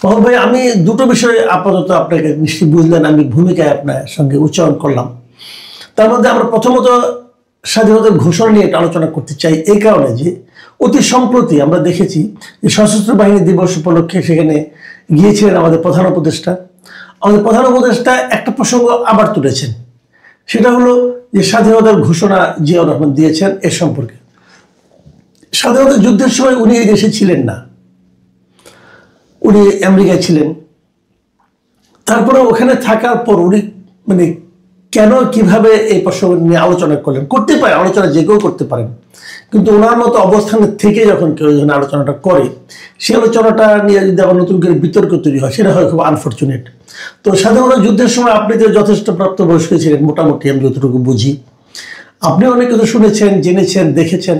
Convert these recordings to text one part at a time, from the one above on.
মোহাম্মদ ভাই, আমি দুটো বিষয়ে আপাতত আপনাকে নিশ্চয়ই বুঝলেন আমি ভূমিকায় আপনার সঙ্গে উচ্চারণ করলাম। তার মধ্যে আমরা প্রথমত স্বাধীনতার ঘোষণা নিয়ে একটা আলোচনা করতে চাই, এই কারণে যে অতি সম্প্রতি আমরা দেখেছি যে সশস্ত্র বাহিনী দিবস উপলক্ষে সেখানে গিয়েছিলেন আমাদের প্রধান উপদেষ্টা। আমাদের প্রধান উপদেষ্টা একটা প্রসঙ্গ আবার তুলেছেন, সেটা হলো যে স্বাধীনতার ঘোষণা জিয়াউর রহমান দিয়েছেন এর সম্পর্কে। স্বাধীনতা যুদ্ধের সময় উনি এই দেশে ছিলেন না, উনি আমেরিকায় ছিলেন। তারপরে ওখানে থাকার পর উনি মানে কেন কিভাবে এই প্রসঙ্গ নিয়ে আলোচনা করলেন, করতে পারে আলোচনা যে কেউ করতে পারেন, কিন্তু ওনার মতো অবস্থানের থেকে যখন কেউ যখন আলোচনাটা করে সেই আলোচনাটা নিয়ে যদি আবার নতুন করে বিতর্ক তৈরি হয় সেটা হয় খুব আনফর্চুনেট। তো স্বাধীনতা যুদ্ধের সময় আপনি যে যথেষ্ট প্রাপ্তবয়স্ক ছিলেন মোটামুটি, আমি যতটুকু বুঝি, আপনি অনেক কিছু শুনেছেন, জেনেছেন, দেখেছেন।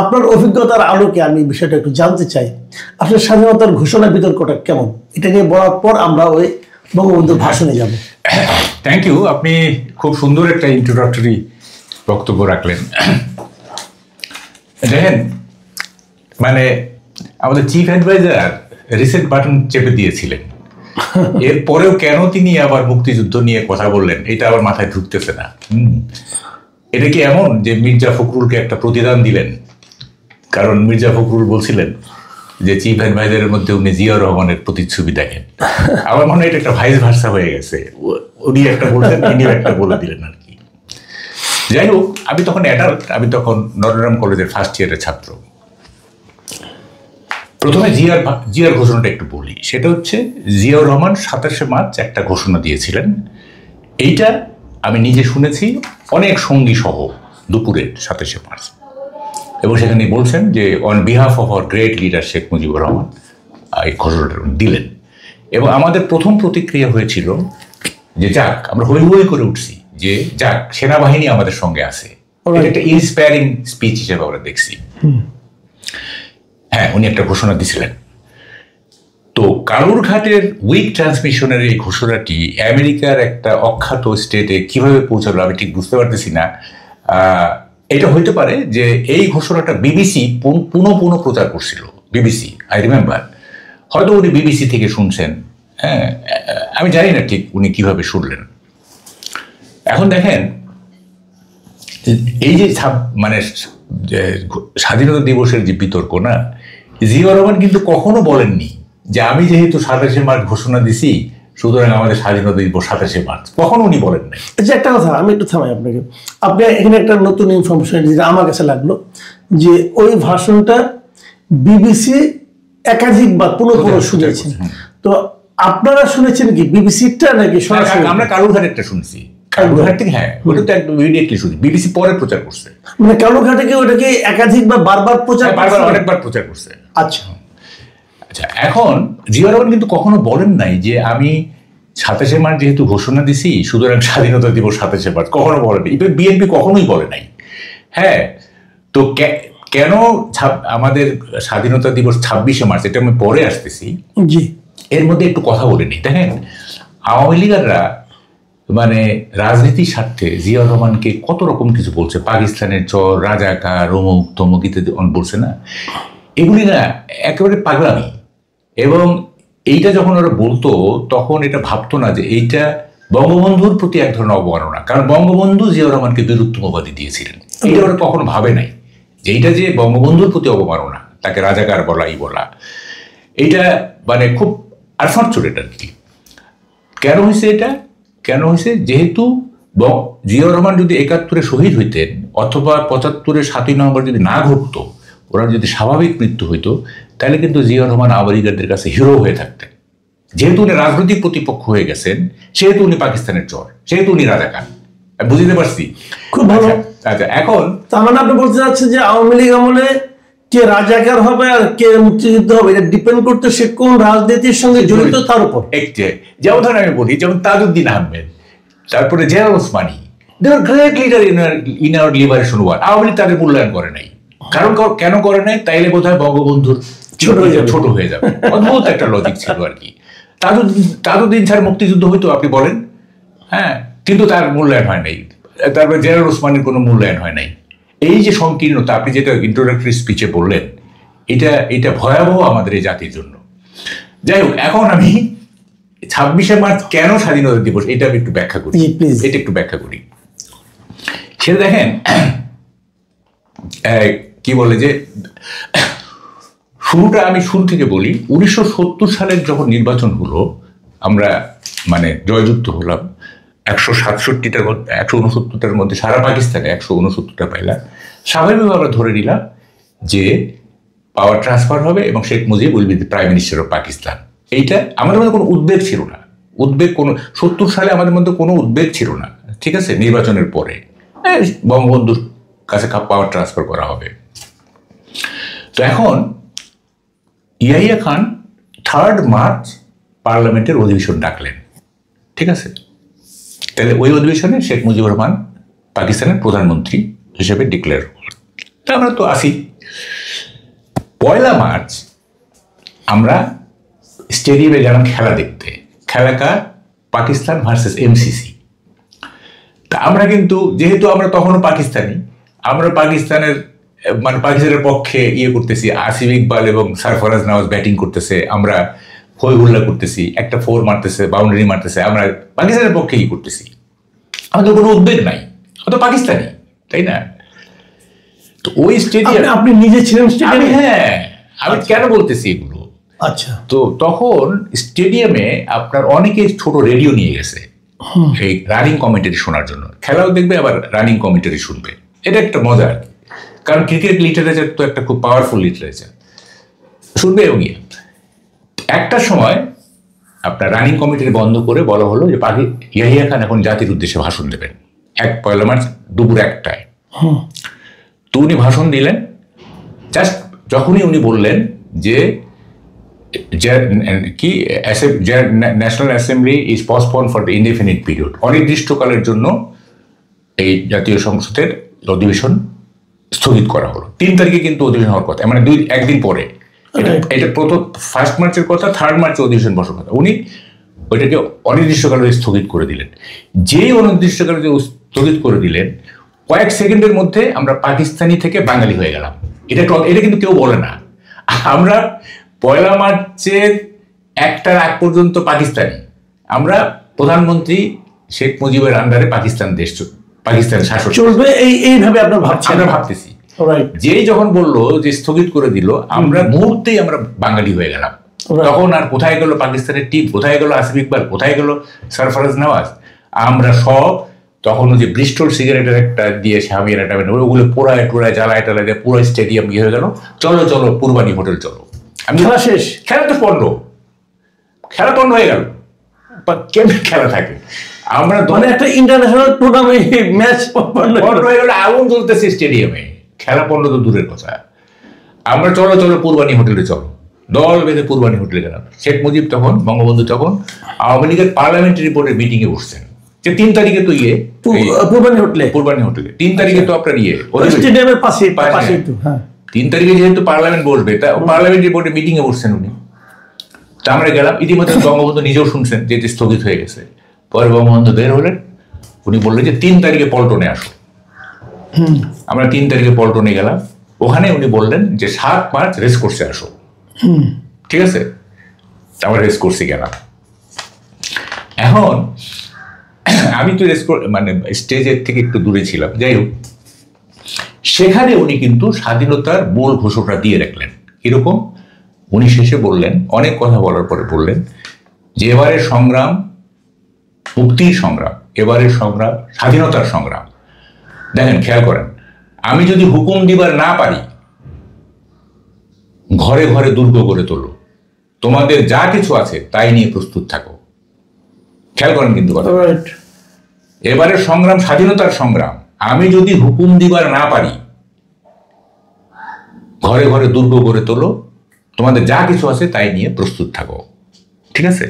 আপনার অভিজ্ঞতার আলোকে আমি বিষয়টা একটু জানতে চাই, আসলে স্বাধীনতার ঘোষণা বিতর্কটা কেমন, এটা নিয়ে বলার পর আমরা ওই বঙ্গবন্ধুর ভাষণে যাব। থ্যাংক ইউ, আপনি খুব সুন্দর একটা ইন্ট্রোডাক্টরি বক্তব্য রাখলেন। দেখেন, মানে আমাদের চিফ অ্যাডভাইজার রিসেট বাটন চেপে দিয়েছিলেন, এরপরেও কেন তিনি আবার মুক্তিযুদ্ধ নিয়ে কথা বললেন এটা আবার মাথায় ঢুকতেছে না। এটা কি এমন যে মির্জা ফখরুলকে একটা প্রতিদান দিলেন? কারণ মির্জা ফখরুল বলছিলেন যে চিফ অ্যাডভাইজারের মধ্যে উনি জিয়াউর রহমানের প্রতিচ্ছবি দেখেন। আমার মনে হয় এটা একটা ভাইস ভার্সা হয়ে গেছে, উনি একটা বলতেন ইনিও একটা বলে দিলেন আর কি। যাই হোক, আমি তখন অ্যাডাল্ট, আমি তখন নটরডেম কলেজের ফার্স্ট ইয়ারের ছাত্র। প্রথমে জিয়ার ঘোষণাটা একটু বলি, সেটা হচ্ছে জিয়াউর রহমান 27শে মার্চ একটা ঘোষণা দিয়েছিলেন। এইটা আমি নিজে শুনেছি অনেক সঙ্গী সহ দুপুরের 27শে মার্চ, এবং সেখানে বলছেন যে on behalf of our great leader Sheikh Mujibur Rahman এই ঘোষণাটা দিলেন। এবং আমাদের প্রথম প্রতিক্রিয়া হয়েছিল যে যাক, আমরা হই হই করে উঠছি যে যাক, সেনাবাহিনী আমাদের সঙ্গে আছে, এটা একটা ইন্সপায়ারিং স্পিচ হিসেবে আমরা দেখছি। হ্যাঁ, উনি একটা ঘোষণা দিছিলেন। তো কালুরঘাটের উইক ট্রান্সমিশনের এই ঘোষণাটি আমেরিকার একটা অখ্যাত স্টেটে কিভাবে পৌঁছালো আমি ঠিক বুঝতে পারতেছি না। এটা হইতে পারে যে এই ঘোষণাটা বিবিসি পুনঃ প্রচার করছিল, বিবিসি, আই রিমেম্বার। হয়তো উনি বিবিসি থেকে শুনছেন, হ্যাঁ, আমি জানি না ঠিক উনি কিভাবে শুনলেন। এখন দেখেন, এই যে মানে স্বাধীনতা দিবসের যে বিতর্ক না, জিয়াউর রহমান কিন্তু কখনো বলেননি যে আমি যেহেতু 27শে মার্চ ঘোষণা দিছি সুতরাং আমাদের স্বাধীনতা দিবস 27শে মার্চ, কখনো উনি বলেন নাই। যে একটা কথা আমি একটু থামাই আপনাকে, আপনি এখানে একটা নতুন ইনফরমেশন যেটা আমার কাছে লাগলো, যে ওই ভাষণটা বিবিসি একাধিকবার পুনঃ শুনেছেন। তো আপনারা শুনেছেন কি বিবিসিটা নাকি সরাসরি? আমরা কালুরঘাটেরটা শুনছি, কালুরঘাট থেকে। হ্যাঁ, ওটা তো একদম ইমিডিয়েটলি শুনছি, বিবিসি পরে প্রচার করছে। মানে কালুরঘাটে কি ওটাকে একাধিকবার বারবার প্রচার, অনেকবার প্রচার করছে। আচ্ছা আচ্ছা, এখন জিয়াউর রহমান কিন্তু কখনো বলেন নাই যে আমি 27শে মার্চ যেহেতু ঘোষণা দিছি সুতরাং স্বাধীনতা দিবস 27শে মার্চ, কখনো বলেনি। বিএনপি কখনোই বলে নাই। হ্যাঁ, তো কেন আমাদের স্বাধীনতা দিবস 26শে মার্চ, এটা আমি পরে আসতেছি। জি, এর মধ্যে একটু কথা বলে নিই। দেখেন, আওয়ামী লীগাররা মানে রাজনীতির স্বার্থে জিয়াউর রহমানকে কত রকম কিছু বলছে, পাকিস্তানের চর, রাজাকার, অমুক তমুক ইত্যাদি বলছে না, এগুলি না একেবারে পাগলামি। এবং এইটা যখন ওরা বলতো তখন এটা ভাবতো না যে এইটা বঙ্গবন্ধুর প্রতি এক ধরনের অবমাননা, কারণ বঙ্গবন্ধু জিয়াউর রহমানকে বীরুত্তম উপাধি দিয়েছিলেন। এটা ওরা কখনো ভাবে নাই যে এইটা যে বঙ্গবন্ধুর প্রতি অবমাননা, তাকে রাজাকার বলা, বলা, এইটা মানে খুব আনফরচুনেট আর কি। কেন হয়েছে এটা? কেন হয়েছে? যেহেতু জিয়াউর রহমান যদি 71-এ শহীদ হইতেন অথবা 75-এর 7ই নভেম্বর যদি না ঘটতো, ওরা যদি স্বাভাবিক মৃত্যু হইতো, তাহলে কিন্তু জিয়াউর রহমান আওয়ামী লীগারদের কাছে হিরো হয়ে থাকতেন। যেহেতু উনি রাজনৈতিক প্রতিপক্ষ হয়ে গেছেন, সেহেতু উনি পাকিস্তানের চর, সেহেতু উনি রাজাকার। বুঝতে পারছি? খুব ভালো। আচ্ছা, এখন তার মানে আপনি বলতে চাচ্ছেন যে আওয়ামী লীগ আমলে কে রাজাকার হবে আর কে মুক্তিযুদ্ধ হবে এটা ডিপেন্ড করতে সে কোন রাজনীতির সঙ্গে জড়িত তার উপর। যেমন ধরেন আমি বলি, যেমন তাজউদ্দিন আহমেদ, তারপরে general Osmani, they are great leader in our liberation war. Awami League তাদের মূল্যায়ন করে নাই। কারণ কেন করে নাই? তাইলে বোধ হয় বঙ্গবন্ধুর ছোট হয়ে যাবে। অদ্ভুত একটা লজিক ছিল আর কি। তাজউদ্দিন ছাড়া মুক্তিযুদ্ধ হইতো আপনি বলেন, হ্যাঁ, কিন্তু তার মূল্যায়ন হয় নাই। তারপরে জেনারেল ওসমানীর কোনো মূল্যায়ন হয় নাই। এই যে সংকীর্ণতা আপনি যেটা ইন্ট্রোডাক্টরি স্পিচে বললেন, এটা ভয়াবহ আমাদের এই জাতির জন্য। যাই হোক, এখন আমি 26শে মার্চ কেন স্বাধীনতা দিবস এটা আমি একটু ব্যাখ্যা করি, এটা একটু ব্যাখ্যা করি। সেটা দেখেন, কি বলে যে শুরুটা আমি শুরু থেকে বলি। 1970 সালের যখন নির্বাচন হলো, আমরা মানে জয়যুক্ত হলাম, 167টার মধ্যে 169টার মধ্যে সারা পাকিস্তানে 169টা পাইলাম। স্বাভাবিকভাবে আমরা ধরে নিলাম যে পাওয়ার ট্রান্সফার হবে এবং Sheikh Mujib will be the prime minister of Pakistan. এইটা আমাদের মধ্যে কোনো উদ্বেগ ছিল না, কোনো 70 সালে আমাদের মধ্যে কোনো উদ্বেগ ছিল না, ঠিক আছে। নির্বাচনের পরে বঙ্গবন্ধুর কাছে পাওয়ার ট্রান্সফার করা হবে। তো এখন ইয়াহিয়া খান 3 মার্চ পার্লামেন্টের অধিবেশন ডাকলেন, ঠিক আছে। তাহলে ওই অধিবেশনে শেখ মুজিবুর রহমান পাকিস্তানের প্রধানমন্ত্রী হিসেবে ডিক্লেয়ার করলেন। আমরা তো আসি। 1 মার্চ আমরা স্টেডিয়ামে গেলাম খেলা দেখতে। খেলাকার পাকিস্তান ভার্সেস এমসিসি। তা আমরা কিন্তু, যেহেতু আমরা তখনও পাকিস্তানি, আমরা পাকিস্তানের পক্ষে করতেছি, আসিফ ইকবাল এবং সরফরাজ নওয়াজ ব্যাটিং করতেছে, আমরা হই হুল্লা করতেছি, একটা 4 মারতেছে, বাউন্ডারি মারতেছে, আমরা পাকিস্তানের পক্ষে করতেছি। আমাদের কোনো উদ্বেগ নাই, আমরা তো পাকিস্তানি, তাই না? তো ওই স্টেডিয়াম আপনি নিজে ছিলেন স্টেডিয়ামে? হ্যাঁ, আমি কেন বলতেছি এগুলো। আচ্ছা। তো তখন স্টেডিয়ামে আপনার অনেকে ছোট রেডিও নিয়ে গেছে এই রানিং কমেন্টারি শোনার জন্য। খেলাও দেখবে, আবার রানিং কমেন্টারি শুনবে। এটা একটা মজা আর কি, কারণ ক্রিকেট লিটারেচার তো একটা খুব পাওয়ারফুল লিটারেচার, শুনবে। এবং একটা সময় আপনার রানিং কমিটি বন্ধ করে বলা হলো যে ইয়াহিয়া খান এখন জাতির উদ্দেশ্যে ভাষণ দেবেন 1 মার্চ দুপুর 1টায়। তো উনি ভাষণ দিলেন। জাস্ট যখনই উনি বললেন যে কি national assembly is postpone for the indefinite period, অনির্দিষ্টকালের জন্য এই জাতীয় সংসদের অধিবেশন স্থগিত করা হলো। 3 তারিখে কিন্তু অধিবেশন হওয়ার কথা, মানে একদিন পরে। এটা প্রথম 1 মার্চের কথা, 3 মার্চে অধিবেশন বসার কথা। উনি ওইটাকে অনির্দিষ্টকালে স্থগিত করে দিলেন। যেই অনির্দিষ্টকালে স্থগিত করে দিলেন, কয়েক সেকেন্ডের মধ্যে আমরা পাকিস্তানি থেকে বাঙালি হয়ে গেলাম। এটা কিন্তু কেউ বলে না। আমরা 1 মার্চের 1টার আগ পর্যন্ত পাকিস্তানি। আমরা প্রধানমন্ত্রী শেখ মুজিবের আন্ডারে পাকিস্তান শাসক চলবে, এইভাবে আমরা ভাবতেছি। যেই যখন বললো যে স্থগিত করে দিল, আমরা মুহূর্তেই আমরা বাঙালি হয়ে গেলাম। তখন আর কোথায় গেল পাকিস্তানের টিম, কোথায় গেল আসিফ ইকবাল, কোথায় গেল সরফরাজ নওয়াজ? আমরা সব তখন ওই যে ব্রিস্টল সিগারেটের একটা দিয়ে স্বামীর একটা ওগুলো পোড়ায় টোড়ায় জ্বালায় টালায় দিয়ে পুরো স্টেডিয়াম হয়ে গেল। চলো চলো পূর্বানী হোটেল চলো। খেলা শেষ, খেলা তো পণ্ড, খেলা পণ্ড হয়ে গেল। কেমন খেলা থাকে? আমরা একটা ইন্টারন্যাশনাল টুর্নামেন্ট ম্যাচ পণ্ড হয়ে গেল, আগুন জ্বলতেছে স্টেডিয়ামে, খেলা পণ্ড তো দূরের কথা। আমরা চলো চলো পূর্বানী হোটেলে চলো, দল বেঁধে পূর্বানী হোটেলে গেলাম। শেখ মুজিব তখন, বঙ্গবন্ধু তখন আওয়ামী লীগের পার্লামেন্টারি বোর্ডের মিটিং এ বসছেন। যে 3 তারিখে তো পূর্বানী হোটেলে 3 তারিখে তো আপনার স্টেডিয়ামের পাশে 3 তারিখে যেহেতু পার্লামেন্ট বসবে, তা পার্লামেন্টারি বোর্ডের মিটিং এ বসছেন উনি। তা আমরা গেলাম। ইতিমধ্যে বঙ্গবন্ধু নিজেও শুনছেন যে স্থগিত হয়ে গেছে। পরে বঙ্গবন্ধু বের হলেন, উনি বললেন যে 3 তারিখে পল্টনে আসো। আমরা 3 তারিখে পল্টনে গেলাম। ওখানে উনি বললেন যে 7 মার্চ রেসকোর্সে আসো। ঠিক আছে, আমরা রেসকোর্সে গেলাম। এখন আমি তো স্টেজের থেকে একটু দূরে ছিলাম। যাই হোক, সেখানে উনি কিন্তু স্বাধীনতার মূল ঘোষণা দিয়ে রাখলেন। কিরকম? উনি শেষে বললেন, অনেক কথা বলার পরে বললেন যে এবারের সংগ্রাম মুক্তির সংগ্রাম, এবারের সংগ্রাম স্বাধীনতার সংগ্রাম। দেখেন, খেয়াল করেন, আমি যদি হুকুম দিবার না পারি, ঘরে ঘরে দুর্গ গড়ে তোলো, তোমাদের যা কিছু আছে তাই নিয়ে প্রস্তুত থাকো। খেয়াল করেন কিন্তু কথা, এবারের সংগ্রাম স্বাধীনতার সংগ্রাম। আমি যদি হুকুম দিবার না পারি, ঘরে ঘরে দুর্গ গড়ে তোলো, তোমাদের যা কিছু আছে তাই নিয়ে প্রস্তুত থাকো। ঠিক আছে,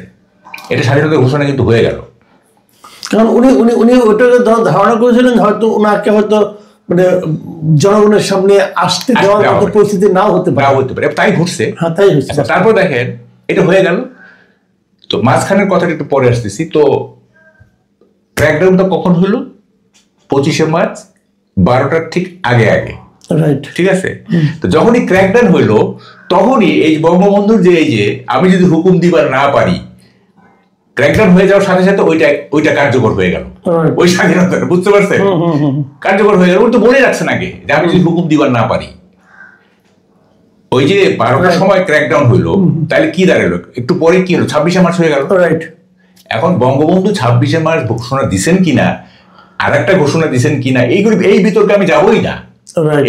এটা স্বাধীনতার ঘোষণা কিন্তু হয়ে গেল। কারণ উনি উনি উনি ওটাকে ধারণা করেছিলেন হয়তো ওনাকে হয়তো জনগণের সামনে আসতে দেওয়ার মতো পরিস্থিতি নাও হতে পারে। তাই ঘটছে। হ্যাঁ, তাই হচ্ছে। তারপর দেখেন, এটা হয়ে গেল। তো মাঝখানের কথাটা একটু পরে আসতেছি। তো ক্র্যাকডাউনটা কখন হলো? 25শে মার্চ 12টার ঠিক আগে। ঠিক আছে। তো যখনই ক্র্যাকডাউন হইলো, তখনই এই বঙ্গবন্ধুর যে এই যে আমি যদি হুকুম দিবার না পারি, ক্র্যাকডাউন হয়ে যাওয়ার সাথে সাথে ওইটা কার্যকর হয়ে গেল, ওই স্বাধীনতাটা, বুঝতে পারছেন, কার্যকর হয়ে গেল। ওই তো বলে রাখছেন আগে যে আমি যদি হুকুম দিবার না পারি। ওই যে 12টার সময় ক্র্যাকডাউন হইলো, তাহলে কি দাঁড়ালো, একটু পরে কি হলো, 26শে মার্চ হয়ে গেল। এখন বঙ্গবন্ধু 26শে মার্চ ঘোষণা দিচ্ছেন কিনা, আর একটা ঘোষণা দিচ্ছেন কিনা, এই বিতর্কে আমি যাবোই না,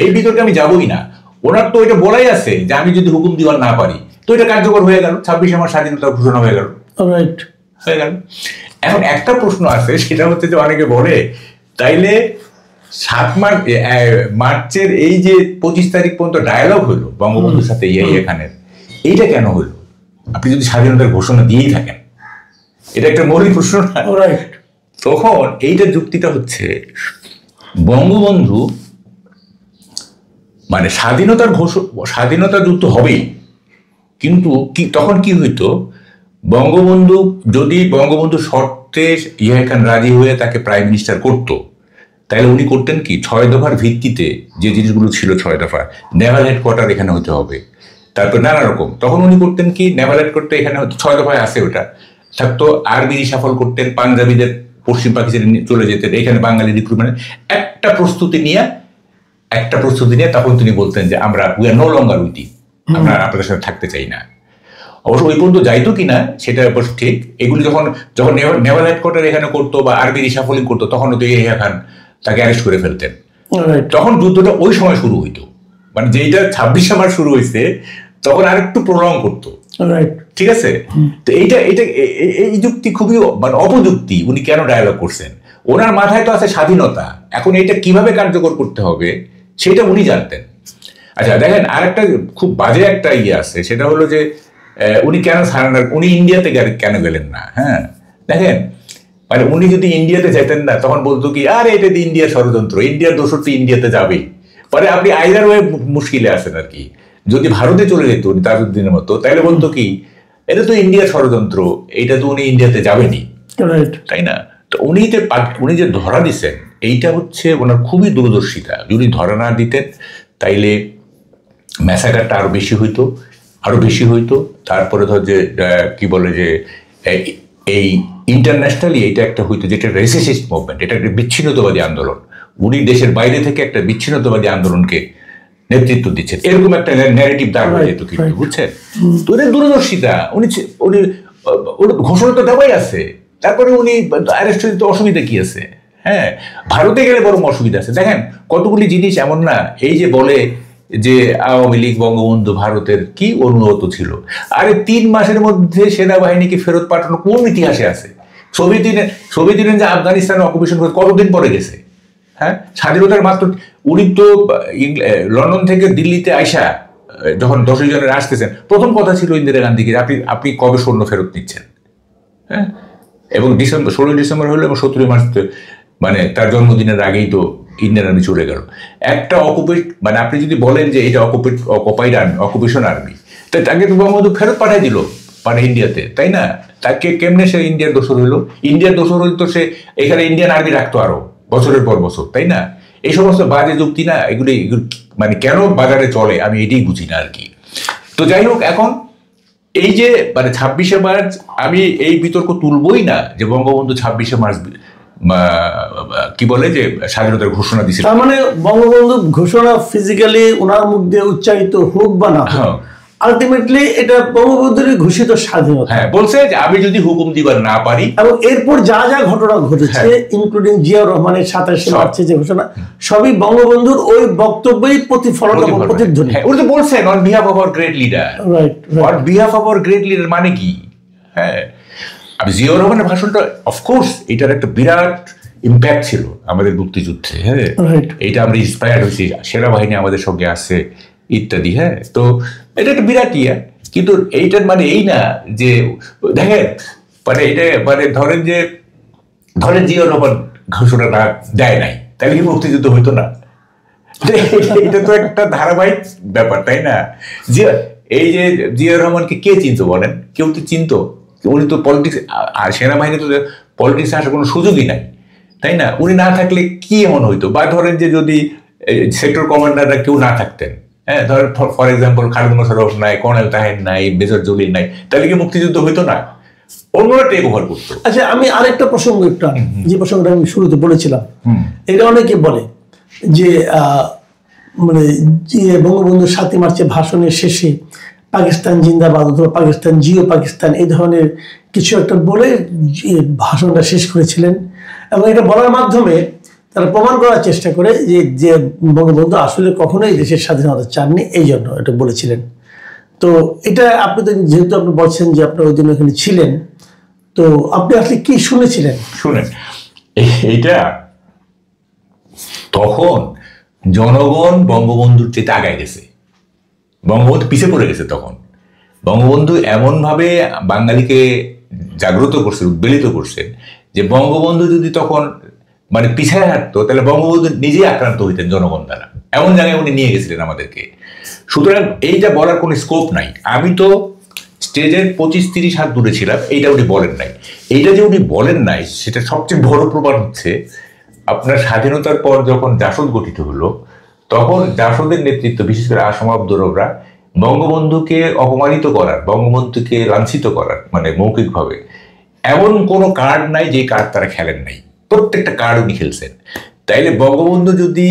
এই বিতর্কে আমি যাবোই না। ওনার তো এটা বলাই আছে যে আমি যদি হুকুম দিবার না পারি, তো এটা কার্যকর হয়ে গেল, 26শে মার্চ স্বাধীনতার ঘোষণা হয়ে গেল, হয়ে গেল। এখন একটা প্রশ্ন আছে, সেটা হচ্ছে যে অনেকে বলে তাইলে 7 মার্চের এই যে 25 তারিখ পর্যন্ত ডায়ালগ হইলো বঙ্গবন্ধুর সাথে এখানের, এইটা কেন হইলো? আপনি যদি স্বাধীনতার ঘোষণা দিয়েই থাকেন, এটা একটা মৌলিক প্রশ্ন। তখন এইটার যুক্তিটা হচ্ছে বঙ্গবন্ধু মানে স্বাধীনতা যুদ্ধ হবেই, কিন্তু তখন কি হইতো, বঙ্গবন্ধু শর্তে ইয়াহিয়া খান রাজি হয়ে তাকে প্রাইম মিনিস্টার করতো, তাহলে উনি করতেন কি 6 দফার ভিত্তিতে যে জিনিসগুলো ছিল, 6 দফা নেভাল হেডকোয়ার্টার এখানে হতে হবে, তারপর নানা রকম। তখন উনি করতেন কি, নেভাল হেডকোয়ার্টার এখানে 6 দফায় আছে, ওটা থাকতো। আর্মি রিসাফল করতেন, পাঞ্জাবিদের পশ্চিম পাকিস্তানে চলে যেতেন, এখানে বাঙালি রিক্রুটমেন্ট একটা প্রস্তুতি নিয়ে তখন তিনি বলতেন যে we are no longer with you, আমরা আপনাদের সাথে থাকতে চাই না। অবশ্য ওই পর্যন্ত যাইতো কিনা সেটা অবশ্য ঠিক। এগুলি যখন নেভাল হেডকোয়ার্টার এখানে করতো বা আর্মি রিসাফলিং করতো, তখন তো ইয়াহিয়া খান তাকে অ্যারেস্ট করে ফেলতেন। তখন যুদ্ধটা ওই সময় শুরু হইতো, মানে যেইটা 26শে মার্চ শুরু হয়েছে তখন আরেকটু প্রলং করতো, ঠিক আছে। তো এই যুক্তি খুবই মানে অপযুক্তি। উনি কেন ডায়ালগ করছেন? ওনার মাথায় তো আছে স্বাধীনতা, এখন এটা কিভাবে কার্যকর করতে হবে সেটা উনি জানতেন। আচ্ছা দেখেন, আরেকটা খুব বাজে একটা আছে, সেটা হলো যে উনি কেন উনি ইন্ডিয়াতে কেন গেলেন না? হ্যাঁ দেখেন, মানে উনি যদি ইন্ডিয়াতে যেতেন না, তখন বলতো কি আরে এটা তো ইন্ডিয়ার ষড়যন্ত্র, ইন্ডিয়ার দোষর তো ইন্ডিয়াতে যাবেই। পরে আপনি আইদার ওয়ে মুশকিলে আছেন আর কি। যদি ভারতে চলে যেত উনি তাজউদ্দিনের মতো, তাহলে বলতো কি এটা তো ইন্ডিয়ার ষড়যন্ত্র, এইটা তো উনি ইন্ডিয়াতে যাবেনি, তাই না? তো উনি যে ধরা দিচ্ছেন, এইটা হচ্ছে ওনার খুবই দূরদর্শিতা। যদি ধরা না দিতেন তাইলে ম্যাসাকারটা আরো বেশি হইতো। তারপরে ধর যে কি বলে যে এই ইন্টারন্যাশনালি এটা একটা হইতো, যেটা রেসিস্ট মুভমেন্ট, এটা একটা বিচ্ছিন্নতাবাদী আন্দোলন। উনি দেশের বাইরে থেকে একটা বিচ্ছিন্নতাবাদী আন্দোলনকে নেতৃত্ব দিচ্ছেন, এরকম একটা ন্যারেটিভ দাঁড় হয়ে যেত কিন্তু, বুঝছেন? তো এদের দূরদর্শিতা, উনি ঘোষণা তো দেওয়াই আছে, তারপরে উনি অ্যারেস্ট হইতে অসুবিধা কি আছে? হ্যাঁ, ভারতে গেলে বরং অসুবিধা আছে। দেখেন কতগুলি জিনিস এমন না, এই যে বলে যে আওয়ামী লীগ বঙ্গবন্ধু ভারতের কি অনুগত ছিল, আরে 3 মাসের মধ্যে সেনাবাহিনীকে ফেরত পাঠানো কোন ইতিহাসে আছে? সোভিয়েত ইউনিয়ন যে আফগানিস্তানে অকুপেশন করে কতদিন পরে গেছে? হ্যাঁ, স্বাধীনতার মাত্র উনি তো লন্ডন থেকে দিল্লিতে আইসা যখন 10 জনের আসতেছেন, প্রথম কথা ছিল ইন্দিরা গান্ধীকে, আপনি কবে সৈন্য ফেরত নিচ্ছেন? হ্যাঁ, এবং 16 ডিসেম্বর হলো এবং 17 মার্চ মানে তার জন্মদিনের আগেই তো ইন্ডিয়ান আর্মি চলে গেল। একটা মানে আপনি যদি বলেন যে এটা অকুপাইড আর্মি, অকুপেশন আর্মি, তাই তাকে তো বঙ্গবন্ধু ফেরত পাঠাই দিল ইন্ডিয়াতে, তাই না? তাকে কেমনে সে ইন্ডিয়ার দোসর হইলো? ইন্ডিয়ার দোসর হইতো সে এখানে ইন্ডিয়ান আর্মি রাখতো আরো বছরের পর বছর, তাই না? এই সমস্ত বাজে যুক্তি না, এগুলি মানে কেন বাজারে চলে আমি এটাই বুঝি না আর কি। তো যাই হোক, এখন এই যে মানে 26শে মার্চ, আমি এই বিতর্ক তুলবই না যে বঙ্গবন্ধু 26শে মার্চ কি বলে যে স্বাধীনতার ঘোষণা দিয়েছিল। তার মানে বঙ্গবন্ধু ঘোষণা ফিজিক্যালি ওনার মুখ দিয়ে উচ্চারিত হোক বা না, আলটিমেটলি এটা বঙ্গবন্ধুর ঘোষিত স্বাধীনতা। হ্যাঁ, বলছে যে আমি যদি হুকুম দিবার না পারি, এবং এরপর যা যা ঘটনা ঘটেছে ইনক্লুডিং জিয়াউর রহমানের 27শে মার্চে যে ঘোষণা, সবই বঙ্গবন্ধুর ওই বক্তব্যই প্রতিফলন এবং প্রতিধ্বনি। উনি তো বলছেন on behalf of our great leader, on behalf of our great leader মানে কি? হ্যাঁ, আমি জিয়াউর রহমানের ভাষণটা অফকোর্স এটার একটা বিরাট ইম্প্যাক্ট ছিল আমাদের মুক্তিযুদ্ধে। হ্যাঁ, এইটা আমরা ইন্সপায়ার্ড হয়েছি, সেনাবাহিনী আমাদের সঙ্গে আছে ইত্যাদি। হ্যাঁ, তো এটা একটা বিরাট কিন্তু এইটার মানে এই না যে দেখেন মানে এটা মানে ধরেন জিয়াউর রহমান ঘোষণাটা দেয় নাই, তাহলে কি মুক্তিযুদ্ধ হইতো না? এটা তো একটা ধারাবাহিক ব্যাপার, তাই না? এই যে জিয়াউর রহমানকে কে চিনতো বলেন? কেউ তো চিনতো? উনি তো পলিটিক্স, আর সেনাবাহিনী তো পলিটিক্সে আসার কোনো সুযোগই নাই, তাই না? উনি না থাকলে কি এমন হইতো? বা ধরেন যে যদি সেক্টর কমান্ডাররা কেউ না থাকতেন, হ্যাঁ, ধরেন ফর এক্সাম্পল খালিদ মোশাররফ নাই, কর্নেল তাহের নাই, মেজর জলিল নাই, তাহলে কি মুক্তিযুদ্ধ হইতো না? অন্যরা টেক ওভার করতো। আচ্ছা, আমি আরেকটা প্রসঙ্গ একটু আনি, যে প্রসঙ্গটা আমি শুরুতে বলেছিলাম। এটা অনেকে বলে যে মানে যে বঙ্গবন্ধু 7ই মার্চের ভাষণের শেষে পাকিস্তান জিন্দাবাদ অথবা পাকিস্তান জিও পাকিস্তান এই ধরনের কিছু একটা বলে ভাষণটা শেষ করেছিলেন, এবং এটা বলার মাধ্যমে তারা প্রমাণ করার চেষ্টা করে যে বঙ্গবন্ধু আসলে কখনোই দেশের স্বাধীনতা চাননি, এই জন্য এটা বলেছিলেন। তো এটা আপনি তো যেহেতু আপনি বলছেন যে আপনি ওই দিন ওখানে ছিলেন, তো আপনি আসলে কি শুনেছিলেন? শুনেন, এইটা তখন জনগণ বঙ্গবন্ধুর চেয়ে আগায় গেছে, বঙ্গবন্ধু পিছিয়ে পড়ে গেছে। তখন বঙ্গবন্ধু এমনভাবে বাঙালিকে জাগ্রত করছেন, উদ্বেলিত করছেন, যে বঙ্গবন্ধু যদি তখন মানে পিছায় হাঁটতো তাহলে বঙ্গবন্ধু নিজেই আক্রান্ত হইতেন জনগণ দ্বারা, এমন জায়গায় উনি নিয়ে গেছিলেন আমাদেরকে। সুতরাং এইটা বলার কোনো স্কোপ নাই। আমি তো স্টেজের 25-30 হাত দূরে ছিলাম, এইটা উনি বলেন নাই। এইটা যে উনি বলেন নাই সেটা সবচেয়ে বড় প্রমাণ হচ্ছে আপনার স্বাধীনতার পর যখন জাসদ গঠিত হলো, তখন জাসদের নেতৃত্ব, বিশেষ করে আসম আব্দুররা বঙ্গবন্ধুকে অপমানিত করার, বঙ্গবন্ধুকে লাঞ্ছিত করার, মানে মৌখিকভাবে এমন কোনো কার্ড নাই যে কার্ড তারা খেলেন নাই। প্রত্যেকটা কার্ড উনি খেলছেন। তাইলে বঙ্গবন্ধু যদি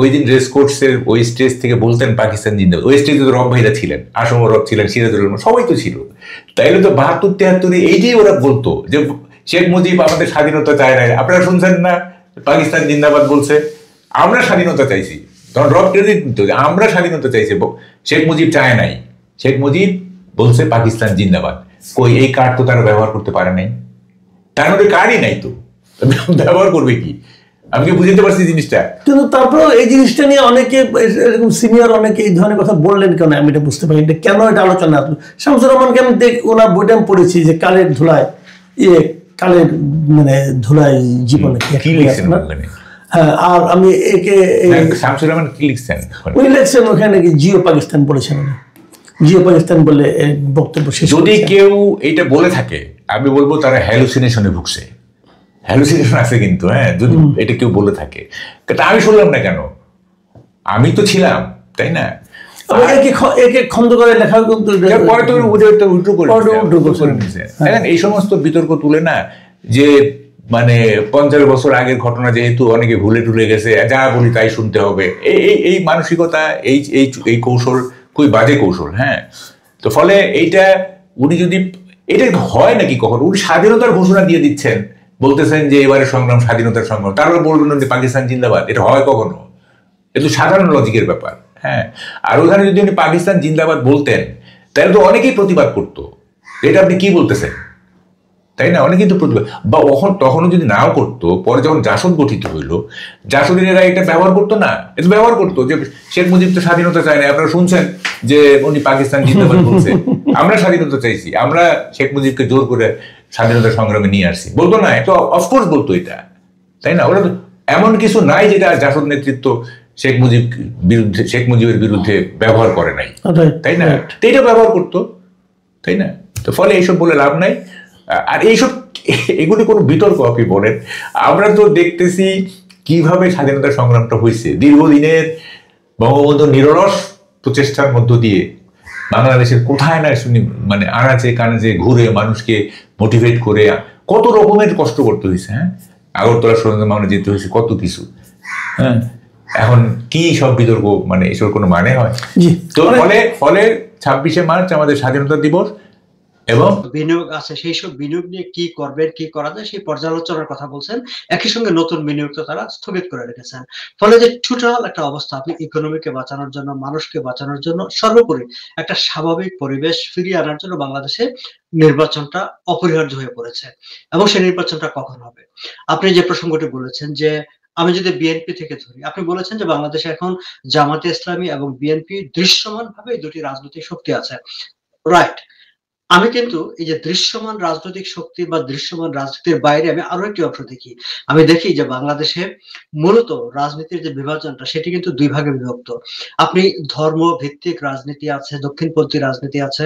ওই দিন রেস কোর্সের ওই স্টেজ থেকে বলতেন পাকিস্তান জিন্দাবাদ, ওই স্টেজে তো রব ভাইরা ছিলেন, আসম রব ছিলেন, সিরাজুল রহমান, সবাই তো ছিল। তাইলে তো 72-73 এইটাই ওরা বলতো যে শেখ মুজিব আমাদের স্বাধীনতা চায় না। আপনারা শুনছেন না পাকিস্তান জিন্দাবাদ বলছে? আমরা স্বাধীনতা চাইছি, তখন রব ক্রেডিট দিত যে আমরা স্বাধীনতা চাইছি, শেখ মুজিব চায় নাই, শেখ মুজিব বলছে পাকিস্তান জিন্দাবাদ। কই এই কার্ড তো তারা ব্যবহার করতে পারে নাই, তার মধ্যে কার্ডই নাই, তো ব্যবহার করবে কি? আমি কি বুঝতে পারছি জিনিসটা? কিন্তু তারপরেও এই জিনিসটা নিয়ে অনেকে এরকম সিনিয়র অনেকে এই ধরনের কথা বললেন কেন, আমি এটা বুঝতে পারি না কেন এটা আলোচনা আসলো। শামসুর রহমানকে আমি ওনার বইটা আমি পড়েছি যে কালের ধুলায়, কালের মানে ধুলায় জীবনে কি লিখছেন। হ্যাঁ, আর আমি একে শামসুর রহমান কি লিখছেন, উনি লিখছেন ওখানে কি জিও পাকিস্তান বলেছেন, জিও পাকিস্তান বলে বক্তব্য শেষ। যদি কেউ এটা বলে থাকে আমি বলবো তারা হ্যালুসিনেশনে ভুগছে, হ্যালুসিনেশন আছে কিন্তু। হ্যাঁ, যদি এটা কেউ বলে থাকে, আমি শুনলাম না কেন, আমি তো ছিলাম, তাই না? এই সমস্ত বিতর্ক তুলে না, যে মানে 50 বছর আগের ঘটনা যেহেতু অনেকে ভুলে টুলে গেছে, যা বলি তাই শুনতে হবে, এই মানসিকতা, এই কৌশল খুবই বাজে কৌশল। হ্যাঁ, তো ফলে এইটা উনি যদি, এটা হয় নাকি কখনো? উনি স্বাধীনতার ঘোষণা দিয়ে দিচ্ছেন, বলতেছেন যে এবারে সংগ্রাম স্বাধীনতার সংগ্রাম, তারপর বলবেন যে পাকিস্তান জিন্দাবাদ। এটা হয় কখনো? এটা সাধারণ লজিকের ব্যাপার। হ্যাঁ, আর ওখানে যদি উনি পাকিস্তান জিন্দাবাদ বলতেন তাহলে তো অনেকেই প্রতিবাদ করতো, এটা আপনি কি বলতেছেন, তাই না? অনেকেই তো প্রতিবাদ, বা তখনও যদি নাও করতো, পরে যখন জাসদ গঠিত হইলো, জাসদের এরা এটা ব্যবহার করতো না, এটা ব্যবহার করতো যে শেখ মুজিব তো স্বাধীনতা চায় না। আপনারা শুনছেন যে উনি পাকিস্তান জিন্দাবাদ বলছে, আমরা স্বাধীনতা চাইছি, আমরা শেখ মুজিবকে জোর করে স্বাধীনতা সংগ্রামে নিয়ে আসছি, বলতো না? তো অফকোর্স বলতো এটা, তাই না? ওরা তো এমন কিছু নাই যেটা জাসদ নেতৃত্ব শেখ মুজিবের বিরুদ্ধে ব্যবহার করে নাই, তাই না? তো এটা ব্যবহার করতো, তাই না? তো ফলে এইসব বলে লাভ নাই। আর এগুলি কোনো বিতর্ক আপনি বলেন? আমরা তো দেখতেছি কিভাবে স্বাধীনতা সংগ্রামটা হয়েছে, দীর্ঘদিনের বঙ্গবন্ধু নিরলস প্রচেষ্টার মধ্য দিয়ে বাংলাদেশের কোথায় না শুনি, মানে আনাচে কানাচে ঘুরে মানুষকে মোটিভেট করে কত রকমের কষ্ট করতে হয়েছে। হ্যাঁ, আগরতলা ষড়যন্ত্র মামলা যেতে হয়েছে, কত কিছু। হ্যাঁ, এখন কি সব বিতর্ক, মানে এসব কোনো মানে হয়? তো ফলে 26শে মার্চ আমাদের স্বাধীনতা দিবস, এবং বিনিয়োগ আছে, সেই সব বিনিয়োগ নিয়ে কি করবেন, কি করা যায় সেই পর্যালোচনার কথা বলছেন। একই সঙ্গে নতুন বিনিয়োগ তো তারা স্থগিত করে রেখেছেন। ফলে যে টোটাল একটা অবস্থা, আপনি ইকোনমিকে বাঁচানোর জন্য, মানুষকে বাঁচানোর জন্য, সর্বোপরি একটা স্বাভাবিক পরিবেশ ফিরিয়ে আনার জন্য বাংলাদেশে নির্বাচনটা অপরিহার্য হয়ে পড়েছে। এবং সেই নির্বাচনটা কখন হবে? আপনি যে প্রসঙ্গটি বলেছেন, যে আমি যদি বিএনপি থেকে ধরি, আপনি বলেছেন যে বাংলাদেশে এখন জামাতে ইসলামী এবং বিএনপি দৃশ্যমান ভাবে দুটি রাজনৈতিক শক্তি আছে, রাইট? আমি কিন্তু এই যে দৃশ্যমান রাজনৈতিক শক্তি বা দৃশ্যমান রাজনীতির বাইরে আমি আরো একটি অংশ দেখি। আমি দেখি যে বাংলাদেশে মূলত রাজনীতির যে বিভাজনটা, সেটি কিন্তু দুই ভাগে বিভক্ত। আপনি ধর্ম ভিত্তিক রাজনীতি আছে, দক্ষিণপন্থী রাজনীতি আছে,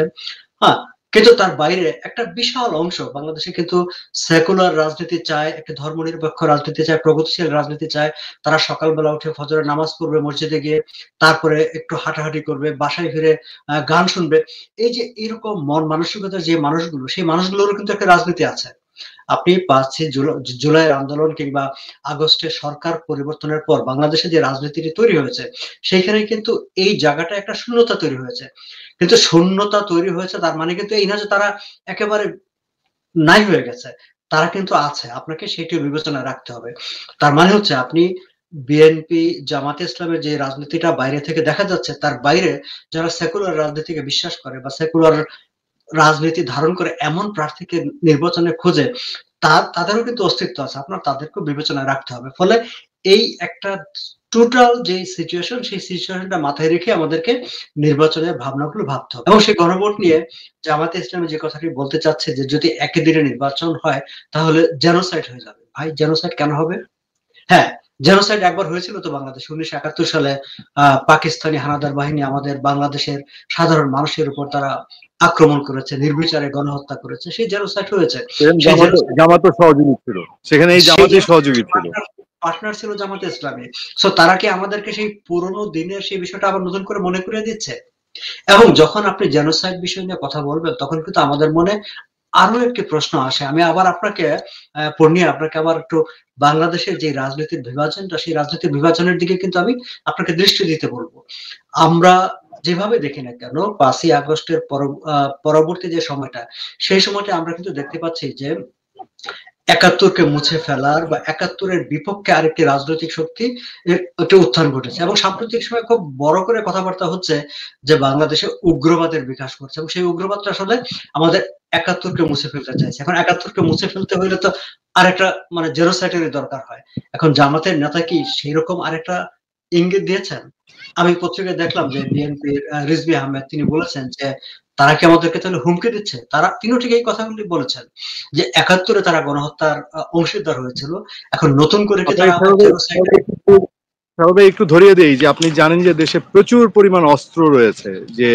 হ্যাঁ, কিন্তু তার বাইরে একটা বিশাল অংশ বাংলাদেশে কিন্তু সেকুলার রাজনীতি চায়, একটা ধর্মনিরপেক্ষ রাজনীতি চায়, প্রগতিশীল রাজনীতি চায়। তারা সকালবেলা উঠে ফজরের নামাজ পড়বে মসজিদে গিয়ে, তারপরে একটু হাঁটাহাঁটি করবে, বাসায় ফিরে গান শুনবে। এই যে এরকম মন মানসিকতার যে মানুষগুলো, সেই মানুষগুলোরও কিন্তু একটা রাজনীতি আছে। আপনি 5 জুলাইয়ের আন্দোলন কিংবা আগস্টে সরকার পরিবর্তনের পর বাংলাদেশে যে রাজনীতিটি তৈরি হয়েছে, সেইখানে কিন্তু এই জায়গাটা একটা শূন্যতা তৈরি হয়েছে। কিন্তু শূন্যতা তৈরি হয়েছে তার মানে কিন্তু এই না যে তারা একেবারে নাই হয়ে গেছে, তারা কিন্তু আছে। আপনাকে সেটি বিবেচনায় রাখতে হবে। তার মানে হচ্ছে আপনি বিএনপি, জামাতে ইসলামের যে রাজনীতিটা বাইরে থেকে দেখা যাচ্ছে, তার বাইরে যারা সেকুলার রাজনীতিকে বিশ্বাস করে বা সেকুলার রাজনীতি ধারণ করে এমন প্রার্থীকে নির্বাচনে খোঁজে, তাদেরও কিন্তু অস্তিত্ব আছে। আপনার তাদেরকেও বিবেচনায় রাখতে হবে। ফলে এই একটা টোটাল যে সিচুয়েশন, সেই সিচুয়েশনটা মাথায় রেখে আমাদেরকে নির্বাচনের ভাবনাগুলো ভাবতে হবে। এবং সেই গণভোট নিয়ে জামাতে ইসলামী যে কথাটি বলতে চাচ্ছে যে যদি একই দিনে নির্বাচন হয় তাহলে জেনোসাইড হয়ে যাবে। ভাই, জেনোসাইড কেন হবে? হ্যাঁ, জেনোসাইড একবার হয়েছিল তো বাংলাদেশে 1971 সালে। পাকিস্তানি হানাদার বাহিনী আমাদের বাংলাদেশের সাধারণ মানুষের উপর তারা আক্রমণ করেছে, নির্বিচারে গণহত্যা করেছে। সেই জেনোসাইড হয়েছে। জামাতও সহযোগী ছিল সেখানে, এই জামাতের সহযোগী ছিল, পার্টনার ছিল জামাতে ইসলামী। সো তারা কি আমাদেরকে সেই পুরনো দিনের সেই বিষয়টা আবার নতুন করে মনে করিয়ে দিচ্ছে? এবং যখন আপনি জেনোসাইড বিষয় নিয়ে কথা বলবেন তখন কিন্তু আমাদের মনে আরো একটি প্রশ্ন আসে। আমি আবার আপনাকে আবার একটু বাংলাদেশের যে রাজনীতির বিভাজনটা, সেই রাজনীতির বিভাজনের দিকে কিন্তু আমি আপনাকে দৃষ্টি দিতে বলবো। আমরা যেভাবে দেখি না কেন 5ই আগস্টের পরবর্তী যে সময়টা, সেই সময়টা আমরা কিন্তু দেখতে পাচ্ছি যে 71কে মুছে ফেলার বা 71-এর বিপক্ষে আরেকটি রাজনৈতিক শক্তি একটা উত্থান ঘটেছে। এবং সাম্প্রতিক সময় খুব বড় করে কথাবার্তা হচ্ছে যে বাংলাদেশে উগ্রবাদের বিকাশ করছে, এবং সেই উগ্রবাদটা আসলে আমাদের 71কে মুছে ফেলতে চাইছে। এখন 71কে মুছে ফেলতে হইলে তো আরেকটা মানে জেনোসাইডের দরকার হয়। এখন জামাতের নেতা কি সেইরকম আরেকটা ইঙ্গিত দিয়েছেন? আমি পত্রিকায় দেখলাম যে বিএনপির রিজভী আহমেদ তিনি বলেছেন যে তারা কি আমাদেরকে তাহলে হুমকি দিচ্ছে? তিনিও ঠিক এই কথাগুলি বলেছেন যে 71-এ তারা গণহত্যার অংশীদার হয়েছিল, এখন নতুন করে কি তারা একটু ধরিয়ে দেই যে আপনি জানেন যে দেশে প্রচুর পরিমাণ অস্ত্র রয়েছে, যে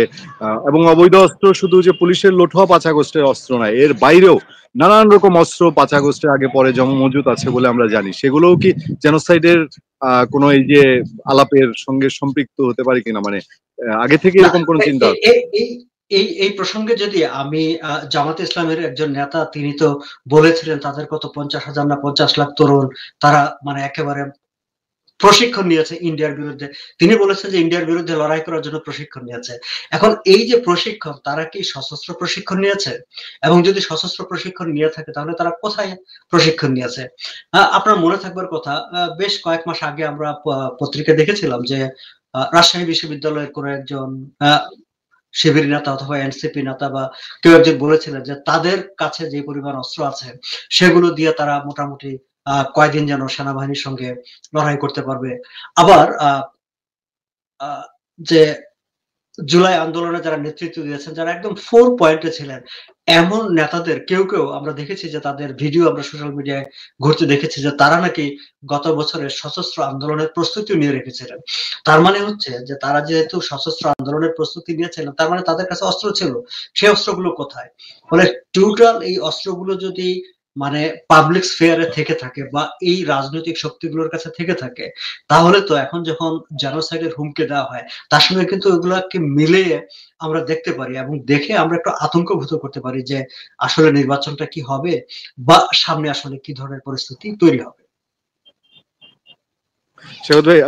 এবং অবৈধ অস্ত্র শুধু যে পুলিশের লোঠোয়া 5 আগস্টের অস্ত্র নয়, এর বাইরেও নানান রকম অস্ত্র 5 আগস্টের আগে পরে যেমন মজুদ আছে বলে আমরা জানি। সেগুলোও কি জেনোসাইডের কোনো এই যে আলাপের সঙ্গে সম্পৃক্ত হতে পারে কিনা, মানে আগে থেকে এরকম কোন চিন্তা? এই প্রসঙ্গে যদি আমি জামাত ইসলামের একজন নেতা, তিনি তো বলেছিলেন তাদের কত 50,000 না 50 লাখ তরুণ তারা মানে একেবারে প্রশিক্ষণ নিয়েছে ইন্ডিয়ার বিরুদ্ধে। তিনি বলেছেন যে ইন্ডিয়ার বিরুদ্ধে লড়াই করার জন্য প্রশিক্ষণ নিয়েছে। এখন এই যে প্রশিক্ষণ, তারা কি সশস্ত্র প্রশিক্ষণ নিয়েছে? এবং যদি সশস্ত্র প্রশিক্ষণ নিয়ে থাকে তাহলে তারা কোথায় প্রশিক্ষণ নিয়েছে? আপনার মনে থাকবার কথা, বেশ কয়েক মাস আগে আমরা পত্রিকা দেখেছিলাম যে রাজশাহী বিশ্ববিদ্যালয়ের কোন একজন শিবির নেতা অথবা এনসিপি নেতা বা কেউ একজন বলেছিলেন যে তাদের কাছে যে পরিমাণ অস্ত্র আছে সেগুলো দিয়ে তারা মোটামুটি কয়দিন যেন সেনাবাহিনীর সঙ্গে লড়াই করতে পারবে। আবার যে জুলাই আন্দোলনে যারা নেতৃত্ব দিয়েছেন, যারা একদম 4 পয়েন্টে ছিলেন, এমন নেতাদের কেউ আমরা দেখেছি যে তাদের ভিডিও আমরা সোশ্যাল মিডিয়ায় ঘুরতে দেখেছি যে তারা নাকি গত বছরের সশস্ত্র আন্দোলনের প্রস্তুতি নিয়ে রেখেছিলেন। তার মানে হচ্ছে যে তারা যেহেতু সশস্ত্র আন্দোলনের প্রস্তুতি নিয়েছিলেন, তার মানে তাদের কাছে অস্ত্র ছিল। সেই অস্ত্রগুলো কোথায়? ফলে টোটাল এই অস্ত্রগুলো যদি মানে পাবলিক স্ফিয়ারে থেকে থাকে বা এই রাজনৈতিক শক্তিগুলোর কাছে থেকে থাকে, তাহলে তো এখন যখন জেনোসাইডের হুমকি দেওয়া হয় তার সঙ্গে কিন্তু এগুলাকে মিলিয়ে আমরা দেখতে পারি এবং দেখে আমরা একটু আতঙ্কভূত করতে পারি যে আসলে নির্বাচনটা কি হবে বা সামনে আসলে কি ধরনের পরিস্থিতি তৈরি হবে।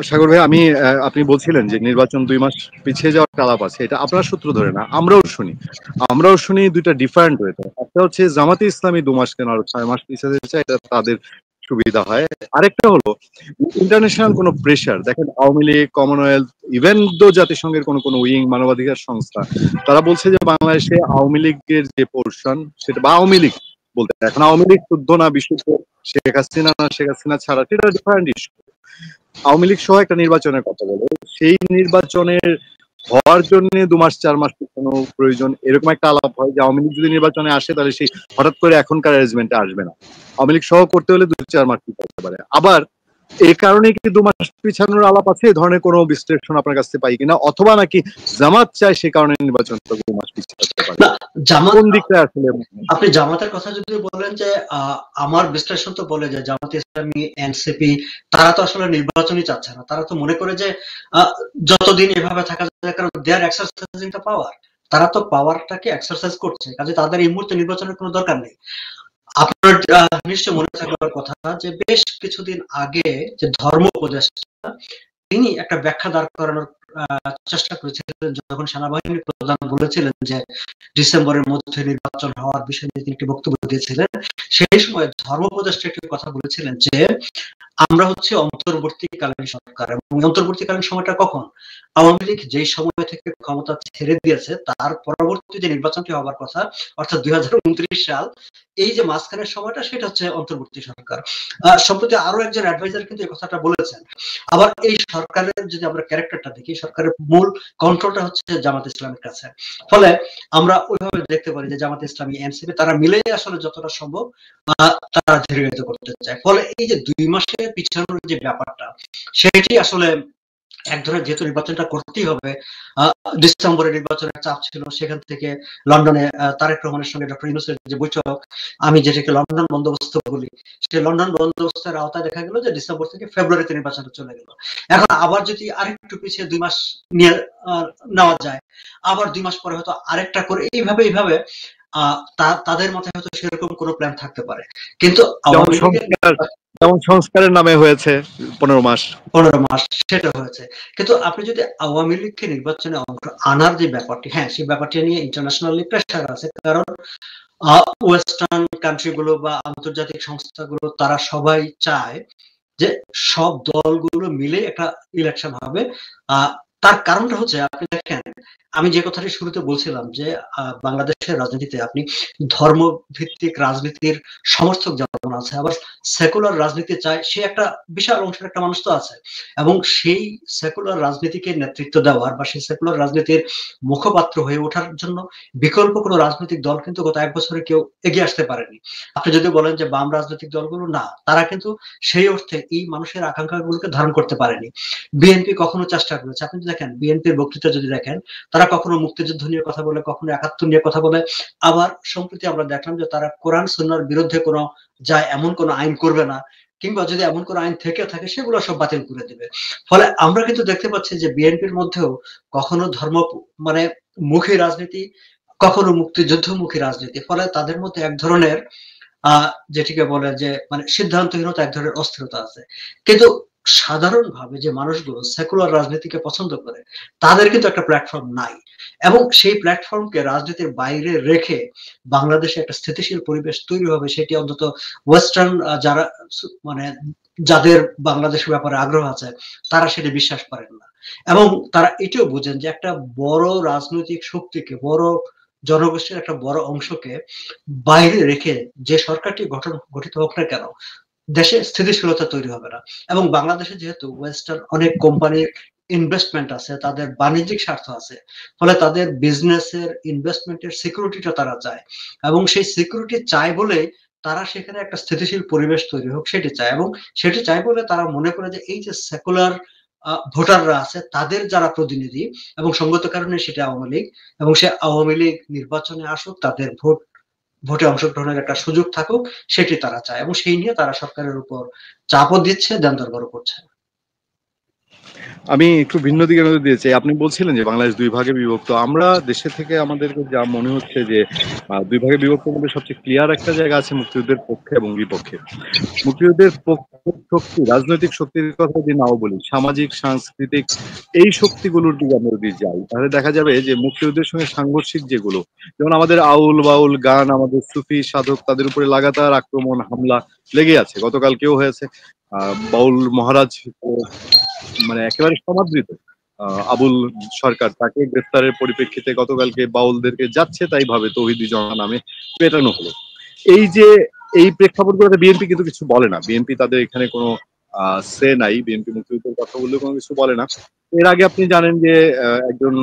সাগর ভাই, আপনি বলছিলেন যে নির্বাচন 2 মাস পিছিয়ে যাওয়ার আলাপ আছে, এটা আপনার সূত্র ধরে না, আমরাও শুনি দুইটা ডিফারেন্ট ওয়েতে। একটা হচ্ছে জামাতে ইসলামী 2 মাস কেন আরো 6 মাস পিছিয়ে যাচ্ছে, এটা তাদের সুবিধা হয়। আরেকটা হলো ইন্টারন্যাশনাল কোনো প্রেশার। দেখেন Awami League, Commonwealth, even though জাতিসংঘের কোনো উইং, মানবাধিকার সংস্থা, তারা বলছে যে বাংলাদেশে আওয়ামী লীগের যে পোর্শন সেটা, বা আওয়ামী লীগ বলতে এখন আওয়ামী লীগ শুদ্ধ না বিশুদ্ধ, শেখ হাসিনা ছাড়া, সেটা ডিফারেন্ট ইস্যু। আওয়ামী লীগ সহ একটা নির্বাচনের কথা বলে, সেই নির্বাচনের হওয়ার জন্য 2 মাস 4 মাস পিছানো প্রয়োজন, এরকম একটা আলাপ হয় যে আওয়ামী লীগ যদি নির্বাচনে আসে তাহলে সেই হঠাৎ করে এখনকার অ্যারেঞ্জমেন্টে আসবে না, আওয়ামী লীগ সহ করতে হলে 2-4 মাস পিছাতে পারে। আবার এই কারণে কি 2 মাস পিছানোর আলাপ আছে, এই ধরনের কোনো বিশ্লেষণ আপনার কাছে পাই কিনা, অথবা নাকি জামাত চায় সে কারণে নির্বাচনটা 2 মাস পিছাতে পারে? জামাত, কোন দিকটা আসলে আপনি জামাতের কথা যদি বলেন যে আমার বিশ্লেষণ তো বলে যে জামাত ইসলামী, এনসিপি তারা তো আসলে নির্বাচনই চাচ্ছে না। তারা তো মনে করে যে যতদিন এভাবে থাকা যায়, কারণ দে আর এক্সারসাইজিং দ্য পাওয়ার, তারা তো পাওয়ারটাকে এক্সারসাইজ করছে, কাজে তাদের এই মুহূর্তে নির্বাচনের কোনো দরকার নেই। আপনার নিশ্চয় মনে থাকার কথা যে বেশ কিছুদিন আগে যে ধর্ম উপদেষ্টা তিনি একটা ব্যাখ্যা দাঁড় করানোর চেষ্টা করেছিলেন, যখন সেনাবাহিনী প্রধান বলেছিলেন যে ডিসেম্বরের মধ্যে নির্বাচন হওয়ার বিষয়ে তিনি একটি বক্তব্য দিয়েছিলেন। সেই সময় ধর্ম উপদেষ্টা একটি কথা বলেছিলেন যে আমরা হচ্ছে অন্তর্বর্তীকালীন সরকার, এবং অন্তর্বর্তীকালীন সময়টা কখন? আওয়ামী লীগ যেই সময় থেকে ক্ষমতা ছেড়ে দিয়েছে তার পরবর্তী যে নির্বাচনটি হবার কথা, অর্থাৎ 2029 সাল, এই যে মাঝখানের সময়টা, সেটা হচ্ছে অন্তর্বর্তী সরকার। সম্প্রতি আরো একজন অ্যাডভাইজার কিন্তু এই কথাটা বলেছেন। আবার এই সরকারের যদি আমরা ক্যারেক্টারটা দেখি, সরকারের মূল কন্ট্রোলটা হচ্ছে জামাত ইসলামের কাছে। ফলে আমরা ওইভাবে দেখতে পারি যে জামাত ইসলামী, এনসিপি তারা মিলে আসলে যতটা সম্ভব তারা ধীরে করতে চায়। ফলে এই যে 2 মাসের পিছানোর যে ব্যাপারটা, সেটি আসলে এক ধরনের, যেহেতু নির্বাচনটা করতেই হবে, ডিসেম্বরে নির্বাচনের চাপ ছিল, সেখান থেকে লন্ডনে তারেক রহমানের সঙ্গে ডক্টর ইউনূসের যে বৈঠক, আমি যেটাকে লন্ডন বন্দোবস্ত বলি, সেই লন্ডন বন্দোবস্তের আওতায় দেখা গেল যে ডিসেম্বর থেকে ফেব্রুয়ারিতে নির্বাচনটা চলে গেল। এখন আবার যদি আরেকটু পিছিয়ে 2 মাস নিয়ে নেওয়া যায়, আবার 2 মাস পরে হয়তো আরেকটা করে, এইভাবে তাদের মাথায় হয়তো সেরকম কোনো প্ল্যান থাকতে পারে। কিন্তু যেমন সংস্কারের নামে হয়েছে 15 মাস, সেটা হয়েছে। কিন্তু আপনি যদি আওয়ামী লীগকে নির্বাচনে অংশ আনার যে ব্যাপারটি, হ্যাঁ সেই ব্যাপারটি নিয়ে ইন্টারন্যাশনালি প্রেসার আছে, কারণ ওয়েস্টার্ন কান্ট্রিগুলো বা আন্তর্জাতিক সংস্থাগুলো তারা সবাই চায় যে সব দলগুলো মিলে একটা ইলেকশন হবে। তার কারণটা হচ্ছে, আপনি দেখেন আমি যে কথাটি শুরুতে বলছিলাম যে বাংলাদেশের রাজনীতিতে আপনি ধর্ম ভিত্তিক রাজনীতির সমর্থক যেমন আছে, আবার সেকুলার রাজনীতি চায় সে একটা বিশাল অংশের একটা মানুষ তো আছে, এবং সেই সেকুলার রাজনীতিকে নেতৃত্ব দেওয়ার বা সেই সেকুলার রাজনীতির মুখপাত্র হয়ে ওঠার জন্য বিকল্প কোনো রাজনৈতিক দল কিন্তু গত 1 বছরে কেউ এগিয়ে আসতে পারেনি। আপনি যদি বলেন যে বাম রাজনৈতিক দলগুলো, না, তারা কিন্তু সেই অর্থে এই মানুষের আকাঙ্ক্ষাগুলোকে ধারণ করতে পারেনি। বিএনপি কখনো চেষ্টা করেছে, আপনি দেখেন বিএনপির বক্তৃতা যদি দেখেন, তারা কখনো মুক্তিযুদ্ধ নিয়ে কথা বলে, কখনো 71 নিয়ে কথা বলে, আবার সম্প্রতি আমরা দেখলাম যে তারা কোরআন সুন্নাহর বিরুদ্ধে কোনো যায় এমন কোনো আইন করবে না, কিংবা যদি এমন কোনো আইন থেকে থাকে সেগুলো সব বাতিল করে দেবে। ফলে আমরা কিন্তু দেখতে পাচ্ছি যে বিএনপির মধ্যেও কখনো ধর্ম মানে মুখী রাজনীতি, কখনো মুক্তিযুদ্ধমুখী রাজনীতি, ফলে তাদের মধ্যে এক ধরনের যেটিকে বলে যে মানে সিদ্ধান্তহীনতা, এক ধরনের অস্থিরতা আছে। কিন্তু সাধারণভাবে যে মানুষগুলো সেকুলার রাজনীতিকে পছন্দ করে, তাদের কিন্তু একটা প্ল্যাটফর্ম নাই, এবং সেই প্ল্যাটফর্মকে রাজনীতির বাইরে রেখে বাংলাদেশে একটা স্থিতিশীল পরিবেশ তৈরি হবে, সেটি অন্তত ওয়েস্টার্ন যারা মানে যাদের বাংলাদেশের ব্যাপারে আগ্রহ আছে, তারা সেটা বিশ্বাস করেন না। এবং তারা এটাও বুঝেন যে একটা বড় রাজনৈতিক শক্তিকে, বড় জনগোষ্ঠীর একটা বড় অংশকে বাইরে রেখে যে সরকারটি গঠিত হোক না কেন, দেশে স্থিতিশীলতা তৈরি হবে না। এবং বাংলাদেশে যেহেতু ওয়েস্টার্ন অনেক কোম্পানির ইনভেস্টমেন্ট আছে, তাদের বাণিজ্যিক স্বার্থ আছে, ফলে তাদের বিজনেসের ইনভেস্টমেন্টের সিকিউরিটিটা তারা চায়, এবং সেই সিকিউরিটি চায় বলে তারা সেখানে একটা স্থিতিশীল পরিবেশ তৈরি হোক সেটি চায়, এবং সেটি চায় বলে তারা মনে করে যে এই যে সেকুলার ভোটাররা আছে তাদের যারা প্রতিনিধি, এবং সঙ্গত কারণে সেটা আওয়ামী লীগ, এবং সে আওয়ামী লীগ নির্বাচনে আসুক, তাদের ভোটে অংশগ্রহণের একটা সুযোগ থাকুক, সেটি তারা চায়, এবং সেই নিয়ে তারা সরকারের উপর চাপও দিচ্ছে, দেন দরবারও করছে। আমি একটু ভিন্ন দিকে নজর দিয়েছি। আপনি বলছিলেন যে বাংলাদেশ 2 ভাগে বিভক্ত। আমরা দেশে থেকে আমাদেরকে যা মনে হচ্ছে যে 2 ভাগে বিভক্তের মধ্যে সবচেয়ে ক্লিয়ার একটা জায়গা আছে মুক্তিযুদ্ধের পক্ষে এবং বিপক্ষে। মুক্তিযুদ্ধের শক্তি, রাজনৈতিক শক্তির কথা যদি নাও বলি, সামাজিক সাংস্কৃতিক এই শক্তিগুলোর দিকে আমরা যদি যাই, তাহলে দেখা যাবে যে মুক্তিযুদ্ধের সঙ্গে সাংঘর্ষিক যেগুলো, যেমন আমাদের আউল বাউল গান, আমাদের সুফি সাধক, তাদের উপরে লাগাতার আক্রমণ হামলা লেগে আছে। গতকালকেও হয়েছে। বাউল মহারাজ মানে একেবারে সমাদৃত আবুল সরকার, তাকে গ্রেফতারের পরিপ্রেক্ষিতে গতকালকে বাউলদেরকে যাচ্ছে তাই ভাবে তৌহিদি জনতা নামে পেটানো হলো। এই যে এই প্রেক্ষাপটগুলোতে বিএনপি কিন্তু কিছু বলে না। বিএনপি তাদের এখানে কোনো সে নাই। বিএনপি মুক্তিযুদ্ধের কথা বললে কোনো কিছু বলে না। এর আগে আপনি জানেন যে একজন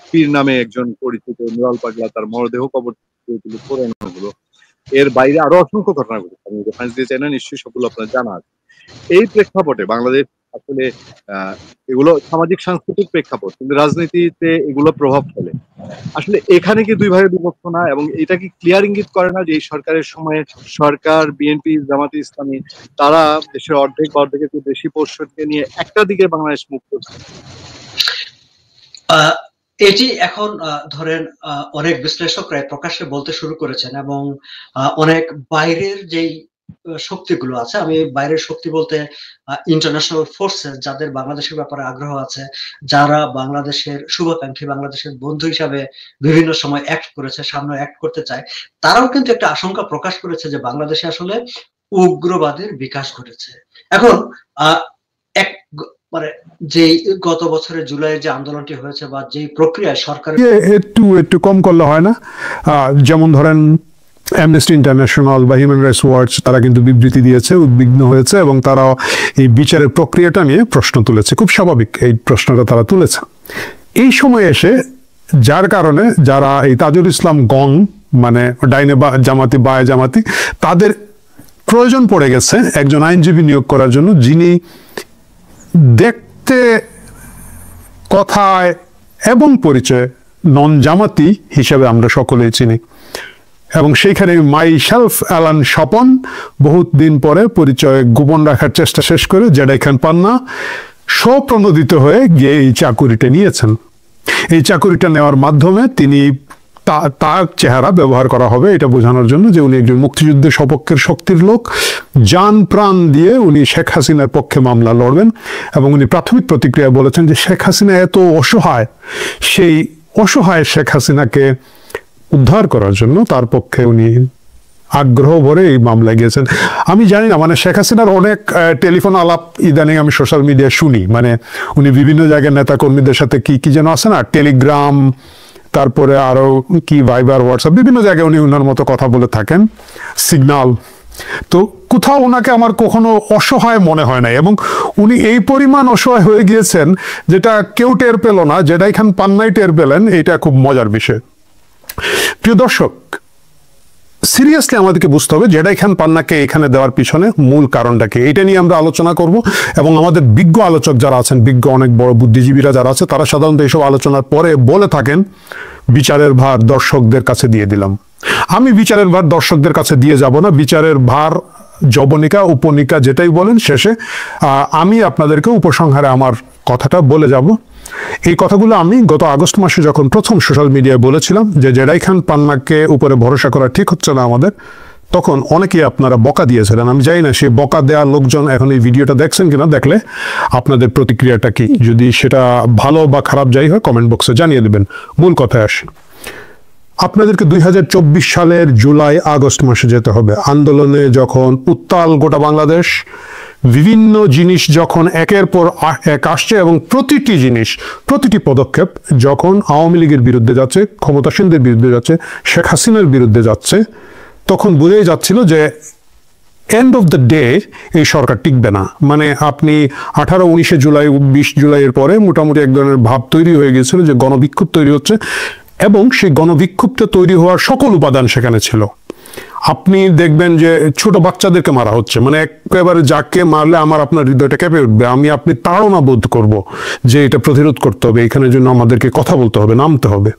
পীর নামে একজন পরিচিত নুরাল পাগলা, তার মরদেহ কবর পোড়ানো হলো। এর বাইরে আরো অসংখ্য ঘটনা ঘটেছে, আমি রেফারেন্স দিয়ে চাই না, নিশ্চয়ই সবগুলো আপনার জানা আছে। এই প্রেক্ষাপটে বাংলাদেশ আসলে এগুলো সামাজিক সাংস্কৃতিক প্রেক্ষাপট, কিন্তু রাজনীতিতে এগুলো প্রভাব ফেলে। আসলে এখানে কি দুই ভাইয়ের বিভক্ত না, এবং এটা কি ক্লিয়ার ইঙ্গিত করে না যে এই সরকারের সময়ে সরকার, বিএনপি, জামাতে ইসলামী তারা দেশের অর্ধেক বা অর্ধেকের বেশি পোর্শনকে নিয়ে একটা দিকে বাংলাদেশ মুখ করছে? এটি এখন ধরেন অনেক বিশ্লেষকরা প্রকাশ্যে বলতে শুরু করেছেন, এবং অনেক বাইরের যেই শক্তিগুলো আছে, আমি বাইরের শক্তি বলতে ইন্টারন্যাশনাল ফোর্সেস, যাদের বাংলাদেশের ব্যাপারে আগ্রহ আছে, যারা বাংলাদেশের শুভাকাঙ্ক্ষী, বাংলাদেশের বন্ধু হিসাবে বিভিন্ন সময় অ্যাক্ট করেছে, সামনে অ্যাক্ট করতে চায়, তারাও কিন্তু একটা আশঙ্কা প্রকাশ করেছে যে বাংলাদেশে আসলে উগ্রবাদের বিকাশ ঘটেছে। এখন এক মানে যে গত বছরের জুলাইয়ের যে আন্দোলনটি হয়েছে বা যে প্রক্রিয়ায় সরকার একটু কম করলে হয় না? যেমন ধরেন অ্যামনেস্টি ইন্টারন্যাশনাল বা হিউম্যান রাইটস ওয়াচ তারা কিন্তু বিবৃতি দিয়েছে, উদ্বিগ্ন হয়েছে, এবং তারা এই বিচারের প্রক্রিয়াটা নিয়ে প্রশ্ন তুলেছে। খুব স্বাভাবিক এই প্রশ্নটা তারা তুলেছে এই সময় এসে, যার কারণে যারা এই তাজুল ইসলাম গং মানে ডাইনে জামাতি বায়ে জামাতি, তাদের প্রয়োজন পড়ে গেছে একজন আইনজীবী নিয়োগ করার জন্য, যিনি দেখতে, কথায় এবং পরিচয় নন জামাতি হিসেবে আমরা সকলেই চিনি। এবং সেইখানে মাইসেলফ অ্যালান স্বপন বহুত দিন পরে পরিচয় গোপন রাখার চেষ্টা শেষ করে জেডাই খান পান্না স্বপ্রণোদিত হয়ে গিয়ে এই চাকুরিটা নিয়েছেন। এই চাকুরিটা নেওয়ার মাধ্যমে তিনি তার চেহারা ব্যবহার করা হবে এটা বোঝানোর জন্য যে উনি একজন মুক্তিযুদ্ধের সপক্ষের শক্তির লোক, জান প্রাণ দিয়ে উনি শেখ হাসিনার পক্ষে মামলা লড়বেন। এবং উনি প্রাথমিক প্রতিক্রিয়া বলেছেন যে শেখ হাসিনা এত অসহায়, সেই অসহায় শেখ হাসিনাকে উদ্ধার করার জন্য তার পক্ষে উনি আগ্রহ ভরে এই মামলায় গিয়েছেন। আমি জানি না, মানে শেখ হাসিনার অনেক টেলিফোন আলাপ ইদানিং আমি সোশ্যাল মিডিয়ায় শুনি, মানে উনি বিভিন্ন জায়গায় নেতা কর্মীদের সাথে কি যেন আছে না, টেলিগ্রাম, তারপরে আরো কি ভাইবার, হোয়াটসঅ্যাপ, বিভিন্ন জায়গায় উনি ওনার মতো কথা বলে থাকেন, সিগন্যাল। তো কোথাও ওনাকে আমার কখনো অসহায় মনে হয় নাই, এবং উনি এই পরিমাণ অসহায় হয়ে গিয়েছেন যেটা কেউ টের পেল না, যেটা এখান পান্নাই টের পেলেন। এটা খুব মজার বিষয়। প্রিয় দর্শক, সিরিয়াসলি আমাদেরকে বুঝতে হবে জেডাই খান পান্নাকে এখানে দেওয়ার পিছনে মূল কারণটা কি, এটা নিয়ে আমরা আলোচনা করব। এবং আমাদের বিজ্ঞ আলোচক যারা আছেন, বিজ্ঞ অনেক বড় বুদ্ধিজীবীরা যারা আছে, তারা সাধারণত এইসব আলোচনার পরে বলে থাকেন বিচারের ভার দর্শকদের কাছে দিয়ে দিলাম। আমি বিচারের ভার দর্শকদের কাছে দিয়ে যাব না। বিচারের ভার জবনিকা উপনিকা যেটাই বলেন, শেষে আমি আপনাদেরকে উপসংহারে আমার কথাটা বলে যাব। এই কথাগুলো আমি গত আগস্ট মাসে যখন প্রথম সোশ্যাল মিডিয়ায় বলেছিলাম যে জেডাই খান পান্নাকে উপরে ভরসা করা ঠিক হচ্ছে না আমাদের, তখন অনেকেই আপনারা বকা দিয়েছিলেন। আমি জানি না সেই বকা দেওয়া লোকজন এখন এই ভিডিওটা দেখছেন কিনা, দেখলে আপনাদের প্রতিক্রিয়াটা কি, যদি সেটা ভালো বা খারাপ যাই হয় কমেন্ট বক্সে জানিয়ে দেবেন। মূল কথায় আসি, আপনাদেরকে 2024 সালের জুলাই আগস্ট মাসে যেতে হবে। আন্দোলনে যখন উত্তাল গোটা বাংলাদেশ, বিভিন্ন জিনিস যখন একের পর এক আসছে, এবং প্রতিটি জিনিস, প্রতিটি পদক্ষেপ যখন আওয়ামী লীগের বিরুদ্ধে যাচ্ছে, ক্ষমতাসীনদের বিরুদ্ধে যাচ্ছে, শেখ হাসিনার বিরুদ্ধে যাচ্ছে, তখন বোঝাই যাচ্ছিল যে এন্ড অফ দ্য ডে এই সরকার টিকবে না। মানে আপনি 18-19 জুলাই 20 জুলাইয়ের পরে মোটামুটি এক ধরনের ভাব তৈরি হয়ে গিয়েছিল যে গণবিক্ষোভ তৈরি হচ্ছে, এবং সেই গণবিক্ষোভটা তৈরি হওয়ার সকল উপাদান সেখানে ছিল। আপনি দেখবেন যে ছোট বাচ্চাদেরকে মারা হচ্ছে, মানে একেবারে যাকে মারলে আমার আপনার হৃদয়টা কেঁপে উঠবে, আপনি তাড়না বোধ করব যে এটা প্রতিরোধ করতে হবে, এখানের জন্য আমাদেরকে কথা বলতে হবে, নামতে হবে।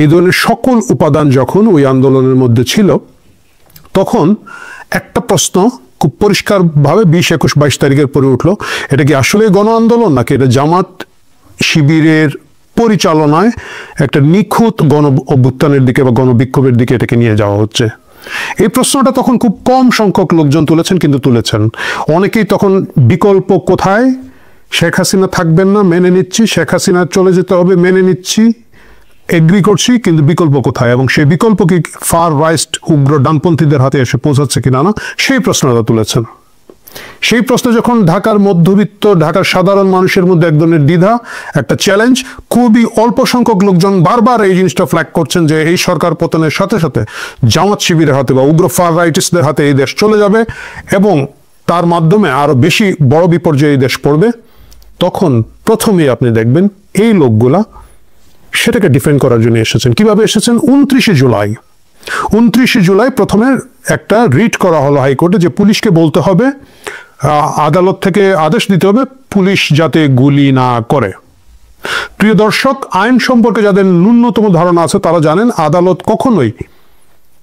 এই ধরনের সকল উপাদান যখন ওই আন্দোলনের মধ্যে ছিল, তখন একটা প্রশ্ন খুব পরিষ্কারভাবে 20, 21, 22 তারিখের পরে উঠলো, এটা কি আসলে গণ আন্দোলন নাকি এটা জামাত শিবিরের পরিচালনায় একটা নিখুঁত গণ অভ্যুত্থানের দিকে বা গণবিক্ষোভের দিকে এটাকে নিয়ে যাওয়া হচ্ছে? এই প্রশ্নটা তখন খুব কম সংখ্যক লোকজন তুলেছেন, কিন্তু তুলেছেন। অনেকেই তখন বিকল্প কোথায়, শেখ হাসিনা থাকবেন না মেনে নিচ্ছি, শেখ হাসিনা চলে যেতে হবে মেনে নিচ্ছি, এগ্রি করছি, কিন্তু বিকল্প কোথায়, এবং সেই বিকল্প কি ফার রাইট উগ্র ডানপন্থীদের হাতে এসে পৌঁছাচ্ছে কিনা না, সেই প্রশ্নটা তুলেছেন। সেই প্রশ্ন যখন ঢাকার মধ্যবিত্ত, ঢাকার সাধারণ মানুষের মধ্যে এক ধরনের দ্বিধা, একটা চ্যালেঞ্জ, খুবই অল্প সংখ্যক লোকজন বারবার এই জিনিসটা ফ্ল্যাগ করছেন যে এই সরকার পতনের সাথে সাথে জামাত শিবিরের হাতে বা উগ্র ফার রাইটিস্টদের হাতে এই দেশ চলে যাবে, এবং তার মাধ্যমে আরো বেশি বড় বিপর্যয়ে এই দেশ পড়বে। তখন প্রথমেই আপনি দেখবেন এই লোকগুলা সেটাকে ডিফেন্ড করার জন্য এসেছেন। কিভাবে এসেছেন? 29 জুলাই প্রথমে একটা রিট করা হলো হাইকোর্টে যে পুলিশকে বলতে হবে, আদালত থেকে আদেশ দিতে হবে পুলিশ যাতে গুলি না করে। প্রিয় দর্শক, আইন সম্পর্কে যাদের ন্যূনতম ধারণা আছে তারা জানেন আদালত কখনোই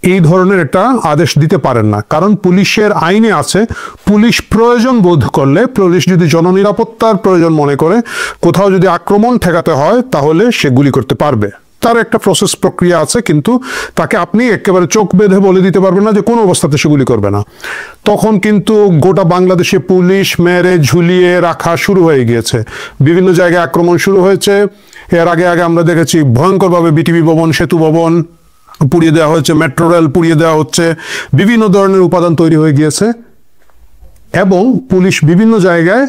এই ধরনের একটা আদেশ দিতে পারেন না, কারণ পুলিশের আইনে আছে পুলিশ প্রয়োজন বোধ করলে, পুলিশ যদি জননিরাপত্তার প্রয়োজন মনে করে কোথাও যদি আক্রমণ ঠেকাতে হয় তাহলে সে গুলি করতে পারবে। তার একটা প্রসেস প্রক্রিয়া আছে, কিন্তু তাকে আপনি একেবারে চোখ বেঁধে বলে দিতে পারবেন না যে কোনো অবস্থাতে সে গুলি করবে না। তখন কিন্তু গোটা বাংলাদেশে পুলিশ মেরে ঝুলিয়ে রাখা শুরু হয়ে গিয়েছে, বিভিন্ন জায়গায় আক্রমণ শুরু হয়েছে। এর আগে আমরা দেখেছি ভয়ঙ্করভাবে বিটিভি ভবন, সেতু ভবন পুড়িয়ে দেওয়া হয়েছে, মেট্রো রেল পুড়িয়ে দেওয়া হচ্ছে, বিভিন্ন ধরনের উপাদান তৈরি হয়ে গিয়েছে। এবং পুলিশ বিভিন্ন জায়গায়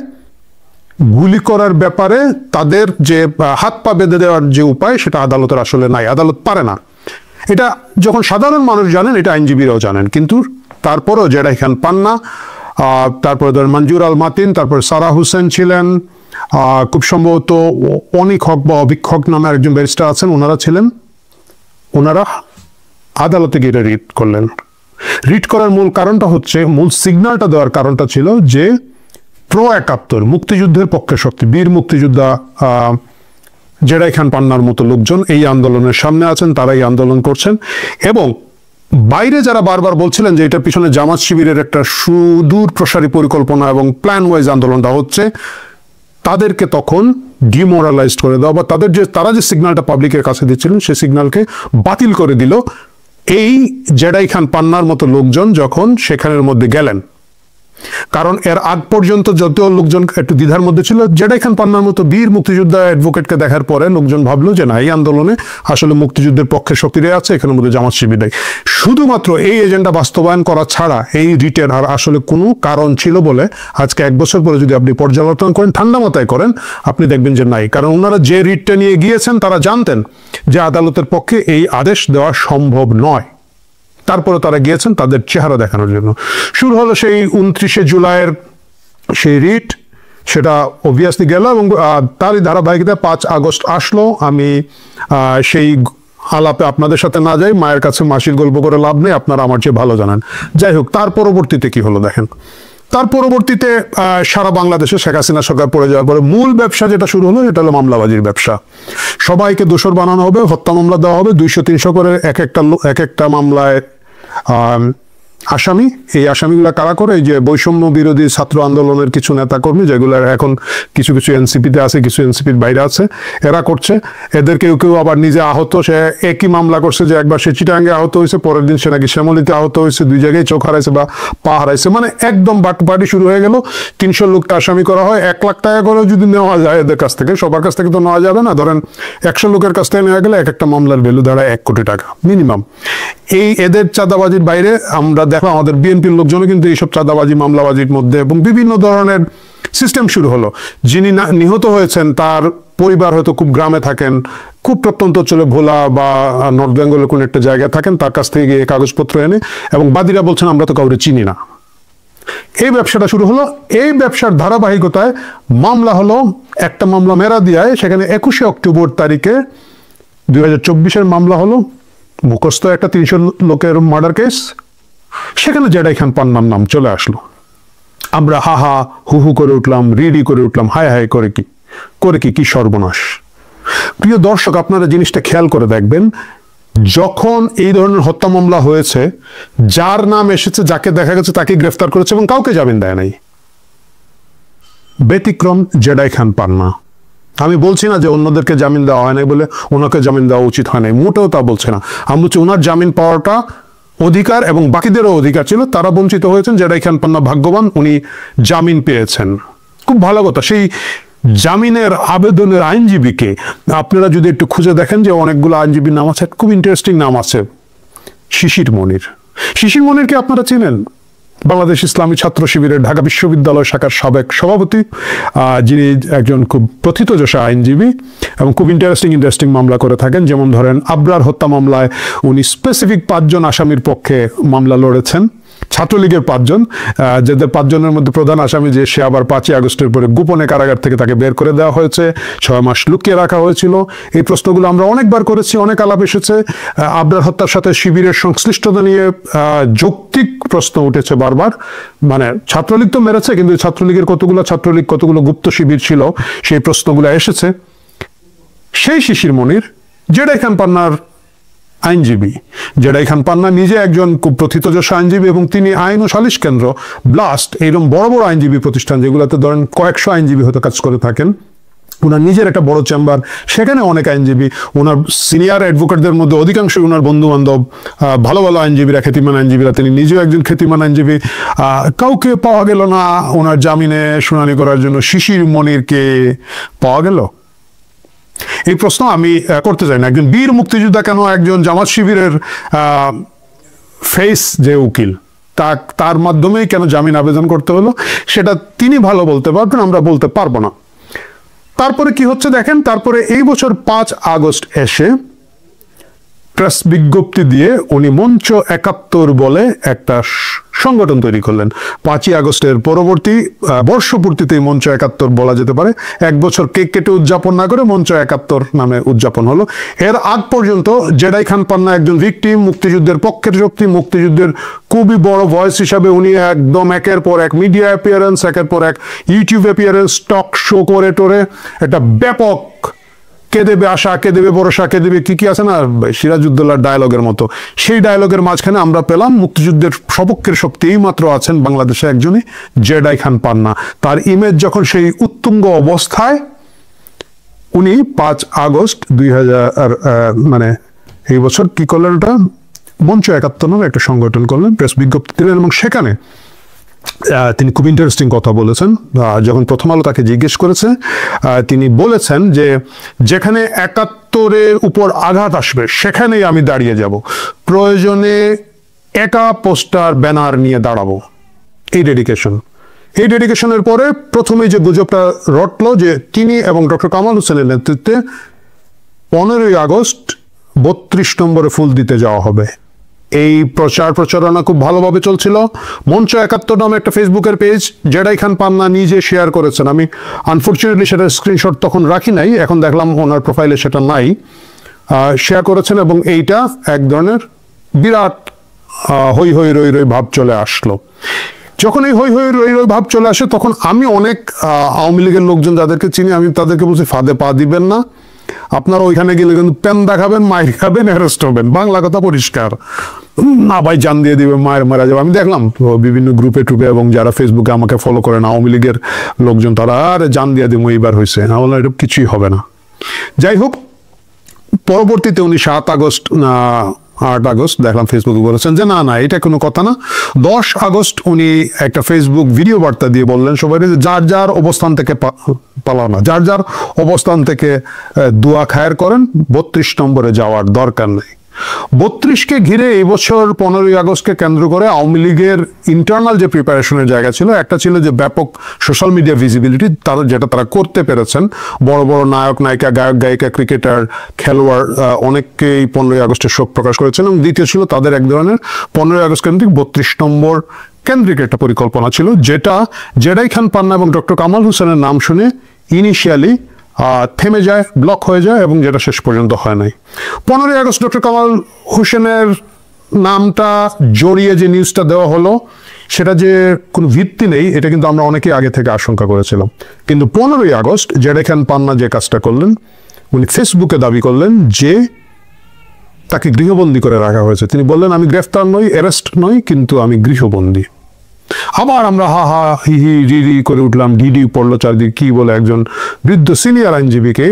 গুলি করার ব্যাপারে তাদের যে হাত পা বেঁধে দেওয়ার যে উপায় সেটা আদালতের আসলে নাই, আদালত পারে না। এটা যখন সাধারণ মানুষ জানেন, এটা আইনজীবীরাও জানেন, কিন্তু তারপরেও জেডাই খান পান্না, তারপরে ধরেন মঞ্জুর আল মাতিন, তারপরে সারা হোসেন ছিলেন, খুব সম্ভবত অনিক হক বা অভিক হক নামে একজন ব্যারিস্টার আছেন, ওনারা ছিলেন। ওনারা আদালতে গিয়ে রিট করলেন। রিট করার মূল কারণটা হচ্ছে, মূল সিগন্যালটা দেওয়ার কারণটা ছিল যে প্রো ৭১ মুক্তিযুদ্ধের পক্ষে শক্তি, বীর মুক্তিযোদ্ধা জেডাই খান পান্নার মতো লোকজন এই আন্দোলনের সামনে আছেন, তারা এই আন্দোলন করছেন। এবং বাইরে যারা বারবার বলছিলেন যে এটার পিছনে জামাত শিবিরের একটা সুদূর প্রসারী পরিকল্পনা এবং প্ল্যান ওয়াইজ আন্দোলনটা হচ্ছে, তাদেরকে তখন ডিমোরালাইজড করে দেওয়া বা তারা যে সিগন্যালটা পাবলিকের কাছে দিচ্ছিলেন সেই সিগন্যালকে বাতিল করে দিল এই জেডাই খান পান্নার মতো লোকজন যখন সেখানের মধ্যে গেলেন। কারণ এর আগ পর্যন্ত যত লোকজন একটু দ্বিধার মধ্যে ছিল, জেডাই খান পান্নার মতো বীর মুক্তিযোদ্ধা অ্যাডভোকেটকে দেখার পরে লোকজন ভাবলো যে না, এই আন্দোলনে আসলে মুক্তিযুদ্ধের পক্ষে শক্তিরাই আছে, এখানের মধ্যে জামাত শিবির। শুধুমাত্র এই এজেন্ডা বাস্তবায়ন করা ছাড়া এই রিটের আর আসলে কোনো কারণ ছিল বলে আজকে ১ বছর পরে যদি আপনি পর্যালোচনা করেন, ঠান্ডা মাথায় করেন, আপনি দেখবেন যে নাই। কারণ ওনারা যে রিটটা নিয়ে গিয়েছেন তারা জানতেন যে আদালতের পক্ষে এই আদেশ দেওয়া সম্ভব নয়, তারপরে তারা গিয়েছেন তাদের চেহারা দেখানোর জন্য। শুরু হলো সেই ২৯শে জুলাইয়ের সেই রিট, সেটা অবভিয়াসলি গেল এবং তারই ধারাবাহিকতা ৫ আগস্ট আসলো। আমি সেই আলাপে আপনাদের সাথে না যাই, মায়ের কাছে মাসির গল্প করে লাভ নেই, আপনারা আমার চেয়ে ভালো জানেন। যাই হোক, তার পরবর্তীতে কি হলো দেখেন। তার পরবর্তীতে সারা বাংলাদেশে শেখ হাসিনা সরকার পড়ে যাওয়ার পরে মূল ব্যবসা যেটা শুরু হলো সেটা হলো মামলাবাজির ব্যবসা। সবাইকে দোষর বানানো হবে, হত্যা মামলা দেওয়া হবে, ২০০-৩০০ করে এক একটা মামলায় আসামি। এই আসামিগুলা কারা করে? এই যে বৈষম্য বিরোধী ছাত্র আন্দোলনের কিছু নেতাকর্মী, যেগুলো এখন কিছু কিছু এনসিপিতে আছে, কিছু এনসিপির বাইরে আছে, এরা করছে। এদের কেউ কেউ আবার নিজে আহত, সে একই মামলা করছে যে একবার সে চিটাঙ্গে আহত হয়েছে, পরের দিন সে নাকি শ্যামলীতে আহত হয়েছে, ২ জায়গায় চোখ হারাইছে বা পা হারাইছে। মানে একদম বাটপাটি শুরু হয়ে গেল। ৩০০ লোককে আসামি করা হয়, ১ লাখ টাকা করে যদি নেওয়া যায় এদের কাছ থেকে, সবার কাছ থেকে তো নেওয়া যাবে না, ধরেন ১০০ লোকের কাছ থেকে নেওয়া গেলে এক একটা মামলার ভ্যালু দাঁড়ায় ১ কোটি টাকা মিনিমাম। এই এদের চাঁদাবাজির বাইরে আমরা দেখলাম আমাদের বিএনপির লোকজনও কিন্তু এইসব চাঁদাবাজি মামলাবাজির মধ্যে, এবং বিভিন্ন ধরনের সিস্টেম শুরু হলো। যিনি নিহত হয়েছেন তার পরিবার হয়তো খুব গ্রামে থাকেন, খুব প্রত্যন্ত অঞ্চলে ভোলা বা নর্থ বেঙ্গলের কোন একটা জায়গায় থাকেন, তার কাছ থেকে গিয়ে কাগজপত্র এনে, এবং বাদীরা বলছেন আমরা তো কাউরে চিনি না। এই ব্যবসাটা শুরু হলো। এই ব্যবসার ধারাবাহিকতায় মামলা হলো, একটা মামলা মেরাদিয়ায়, সেখানে ২১শে অক্টোবর তারিখে ২০২৪-এর মামলা হলো, মুখস্থ একটা ৩০০ লোকের মার্ডার কেস, সেখানে জেডাই খান পান্নার নাম চলে আসলো। আমরা হা হা হু হু করে উঠলাম, রিডি করে উঠলাম, হায় হায় করে কি সর্বনাশ। প্রিয় দর্শক, আপনারা জিনিসটা খেয়াল করে দেখবেন, যখন এই ধরনের হত্যা মামলা হয়েছে, যার নাম এসেছে, যাকে দেখা গেছে তাকে গ্রেফতার করেছে এবং কাউকে জামিন দেয় নাই। ব্যতিক্রম জেডাই খান পান্না। আমি বলছি না যে অন্যদেরকে জামিন দেওয়া হয় নাই বলে ওনাকে জামিন দেওয়া উচিত হয় নাই, মোটেও তা বলছে না। আমি বলছি ওনার জামিন পাওয়াটা অধিকার এবং বাকিদেরও অধিকার ছিল, তারা বঞ্চিত হয়েছেন। জেডাই খান পান্না ভাগ্যবান, উনি জামিন পেয়েছেন, খুব ভালো কথা। সেই জামিনের আবেদনের আইনজীবীকে আপনারা যদি একটু খুঁজে দেখেন, যে অনেকগুলো আইনজীবীর নাম আছে, খুব ইন্টারেস্টিং নাম আছে। শিশির মনিরকে আপনারা চিনেন? বাংলাদেশ ইসলামী ছাত্র শিবিরের ঢাকা বিশ্ববিদ্যালয় শাখার সাবেক সভাপতি, যিনি একজন খুব প্রথিতযশা আইনজীবী এবং খুব ইন্টারেস্টিং মামলা করে থাকেন। যেমন ধরেন আবরার হত্যা মামলায় উনি স্পেসিফিক ৫ জন আসামির পক্ষে মামলা লড়েছেন, ছাত্রলীগের 5 জন, যাদের 5 জনের মধ্যে প্রধান আসামি যে সে আবার 5ই আগস্টের পরে গোপনে কারাগার থেকে তাকে বের করে দেওয়া হয়েছে, 6 মাস লুকিয়ে রাখা হয়েছিল। এই প্রশ্নগুলো আমরা অনেকবার করেছি, অনেক আলাপ এসেছে। আবরার হত্যার সাথে শিবিরের সংশ্লিষ্টতা নিয়ে যৌক্তিক প্রশ্ন উঠেছে বারবার। মানে ছাত্রলীগ তো মেরেছে, কিন্তু ছাত্রলীগের কতগুলো ছাত্রলীগ, কতগুলো গুপ্ত শিবির ছিল, সেই প্রশ্নগুলো এসেছে। সেই শিশির মনির জেডাই খান পান্নার আইনজীবী। জেডাই খান পান্না নিজে একজন খুব প্রথিতযশা আইনজীবী, এবং তিনি আইন ও সালিশ কেন্দ্র, ব্লাস্ট, এইরকম বড় বড় আইনজীবী প্রতিষ্ঠান যেগুলোতে ধরেন কয়েকশো আইনজীবী হয়তো কাজ করে থাকেন, ওনার নিজের একটা বড় চেম্বার, সেখানে অনেক আইনজীবী, ওনার সিনিয়র অ্যাডভোকেটদের মধ্যে অধিকাংশই ওনার বন্ধু বান্ধব, ভালো ভালো আইনজীবীরা, খ্যাতিমান আইনজীবীরা। তিনি নিজেও একজন খ্যাতিমান আইনজীবী। কাউকে পাওয়া গেল না ওনার জামিনে শুনানি করার জন্য। শিশির মনিরকে পাওয়া গেল? এই প্রশ্ন আমি করতে চাই না। একজন বীর মুক্তিযোদ্ধা কেন একজন জামাত শিবিরের ফেস যে উকিল, তার মাধ্যমেই কেন জামিন আবেদন করতে হলো, সেটা তিনি ভালো বলতে পারবেন, আমরা বলতে পারবো না। তারপরে কি হচ্ছে দেখেন, তারপরে এই বছর 5 আগস্ট এসে প্রেস বিজ্ঞপ্তি দিয়ে উনি মঞ্চ 71 বলে একটা সংগঠন তৈরি করলেন। 5ই আগস্টের পরবর্তী বর্ষপূর্তিতে মঞ্চ 71 বলা যেতে পারে। 1 বছর কেক কেটে উদযাপন না করে মঞ্চ 71 নামে উদযাপন হলো। এর আগ পর্যন্ত জেডাই খান পান্না একজন ভিকটিম, মুক্তিযুদ্ধের পক্ষের শক্তি, মুক্তিযুদ্ধের খুবই বড় ভয়েস হিসাবে উনি একদম একের পর এক মিডিয়া অ্যাপিয়ারেন্স, একের পর এক ইউটিউব অ্যাপিয়ারেন্স, টক শো করে টোরে একটা ব্যাপক কে দেবে আশা, কে দেবে ভরসা, কে দেবে কি আছে না সিরাজউদ্দৌলার ডায়লগের মতো, সেই ডায়লগের মাঝখানে আমরা পেলাম মুক্তিযুদ্ধের সপক্ষের শক্তি এই মাত্র আছেন বাংলাদেশে একজনই, জেডাই খান পান্না। তার ইমেজ যখন সেই উত্তুঙ্গ অবস্থায়, উনি 5 আগস্ট 2000 মানে এই বছর কি করলেন, ওটা মঞ্চ 71 নামে একটা সংগঠন করলেন, প্রেস বিজ্ঞপ্তি দিলেন, এবং সেখানে তিনি খুব ইন্টারেস্টিং কথা বলেছেন। যখন প্রথম আলো তাকে জিজ্ঞেস করেছে, তিনি বলেছেন যে যেখানে 71-এর উপর আঘাত আসবে সেখানেই আমি দাঁড়িয়ে যাব, প্রয়োজনে একা পোস্টার ব্যানার নিয়ে দাঁড়াবো। এই ডেডিকেশনের পরে প্রথমেই যে গুজবটা রটলো যে তিনি এবং ডক্টর কামাল হোসেনের নেতৃত্বে 15ই আগস্ট 32 নম্বরে ফুল দিতে যাওয়া হবে। এই প্রচারণা খুব ভালোভাবে চলছিল। মঞ্চ 71 নামে একটা ফেসবুকের পেজ জেডাই খান পান্না নিজে শেয়ার করেছেন। আমি আনফরচুনেটলি সেটা স্ক্রিনশট তখন রাখি নাই, এখন দেখলাম ওনার প্রোফাইলে সেটা নাই। শেয়ার করেছেন, এবং এইটা এক ধরনের বিরাট হই হই রই রই ভাব চলে আসলো। যখন এই হই হই রই রই ভাব চলে আসে, তখন আমি অনেক আওয়ামী লীগের লোকজন যাদেরকে চিনি, আমি তাদেরকে বলছি ফাঁদে পা দিবেন না, আপনারা ওইখানে গেলে কিন্তু পেন দেখাবেন, মায়ের খাবেন, অ্যারেস্ট হবেন, বাংলা কথা পরিষ্কার না ভাই, জান দিয়ে দিবে, মায়ের মারা যাবে। আমি দেখলাম বিভিন্ন গ্রুপে টুপে এবং যারা ফেসবুকে আমাকে ফলো করেন আওয়ামী লীগের লোকজন, তারা আরে জান দিয়ে দিব এইবার হয়েছে, না বললাম এটা কিছুই হবে না। যাই হোক, পরবর্তীতে উনি 7 আগস্ট 8 আগস্ট দেখলাম ফেসবুকে বলেছেন যে না না এটা কোনো কথা না। 10 আগস্ট উনি একটা ফেসবুক ভিডিও বার্তা দিয়ে বললেন সবাই যার যার অবস্থান থেকে পালানো, যার যার অবস্থান থেকে দোয়া খায়ের করেন, 32 নম্বরে যাওয়ার দরকার নেই। 32কে ঘিরে এই বছর 15ই আগস্টকে কেন্দ্র করে আওয়ামী লীগের ইন্টারনাল যে প্রিপারেশনের জায়গা ছিল, একটা ছিল যে ব্যাপক সোশ্যাল মিডিয়া ভিজিবিলিটি, যেটা তারা করতে পেরেছেন। বড় বড় নায়ক নায়িকা, গায়ক গায়িকা, ক্রিকেটার, খেলোয়াড় অনেককেই 15ই আগস্টে শোক প্রকাশ করেছেন। এবং দ্বিতীয় ছিল তাদের এক ধরনের 15ই আগস্ট কেন্দ্রিক 32 নম্বর কেন্দ্রিক একটা পরিকল্পনা ছিল, যেটা জেডাই খান পান্না এবং ডক্টর কামাল হোসেনের নাম শুনে ইনিশিয়ালি থেমে যায়, ব্লক হয়ে যায়, এবং যেটা শেষ পর্যন্ত হয় নাই। 15ই আগস্ট ডক্টর কামাল হোসেনের নামটা জড়িয়ে যে নিউজটা দেওয়া হলো, সেটা যে কোনো ভিত্তি নেই, এটা কিন্তু আমরা অনেকেই আগে থেকে আশঙ্কা করেছিলাম। কিন্তু 15ই আগস্ট জেডাই খান পান্না যে কাজটা করলেন, উনি ফেসবুকে দাবি করলেন যে তাকে গৃহবন্দী করে রাখা হয়েছে। তিনি বললেন আমি গ্রেফতার নই, অ্যারেস্ট নই, কিন্তু আমি গৃহবন্দী। আবার আমরা হা হা হি হি রি রি করে উঠলাম, ডিডি পড়লো চারদিকে, কি বলে একজন বৃদ্ধ সিনিয়র আইনজীবীকে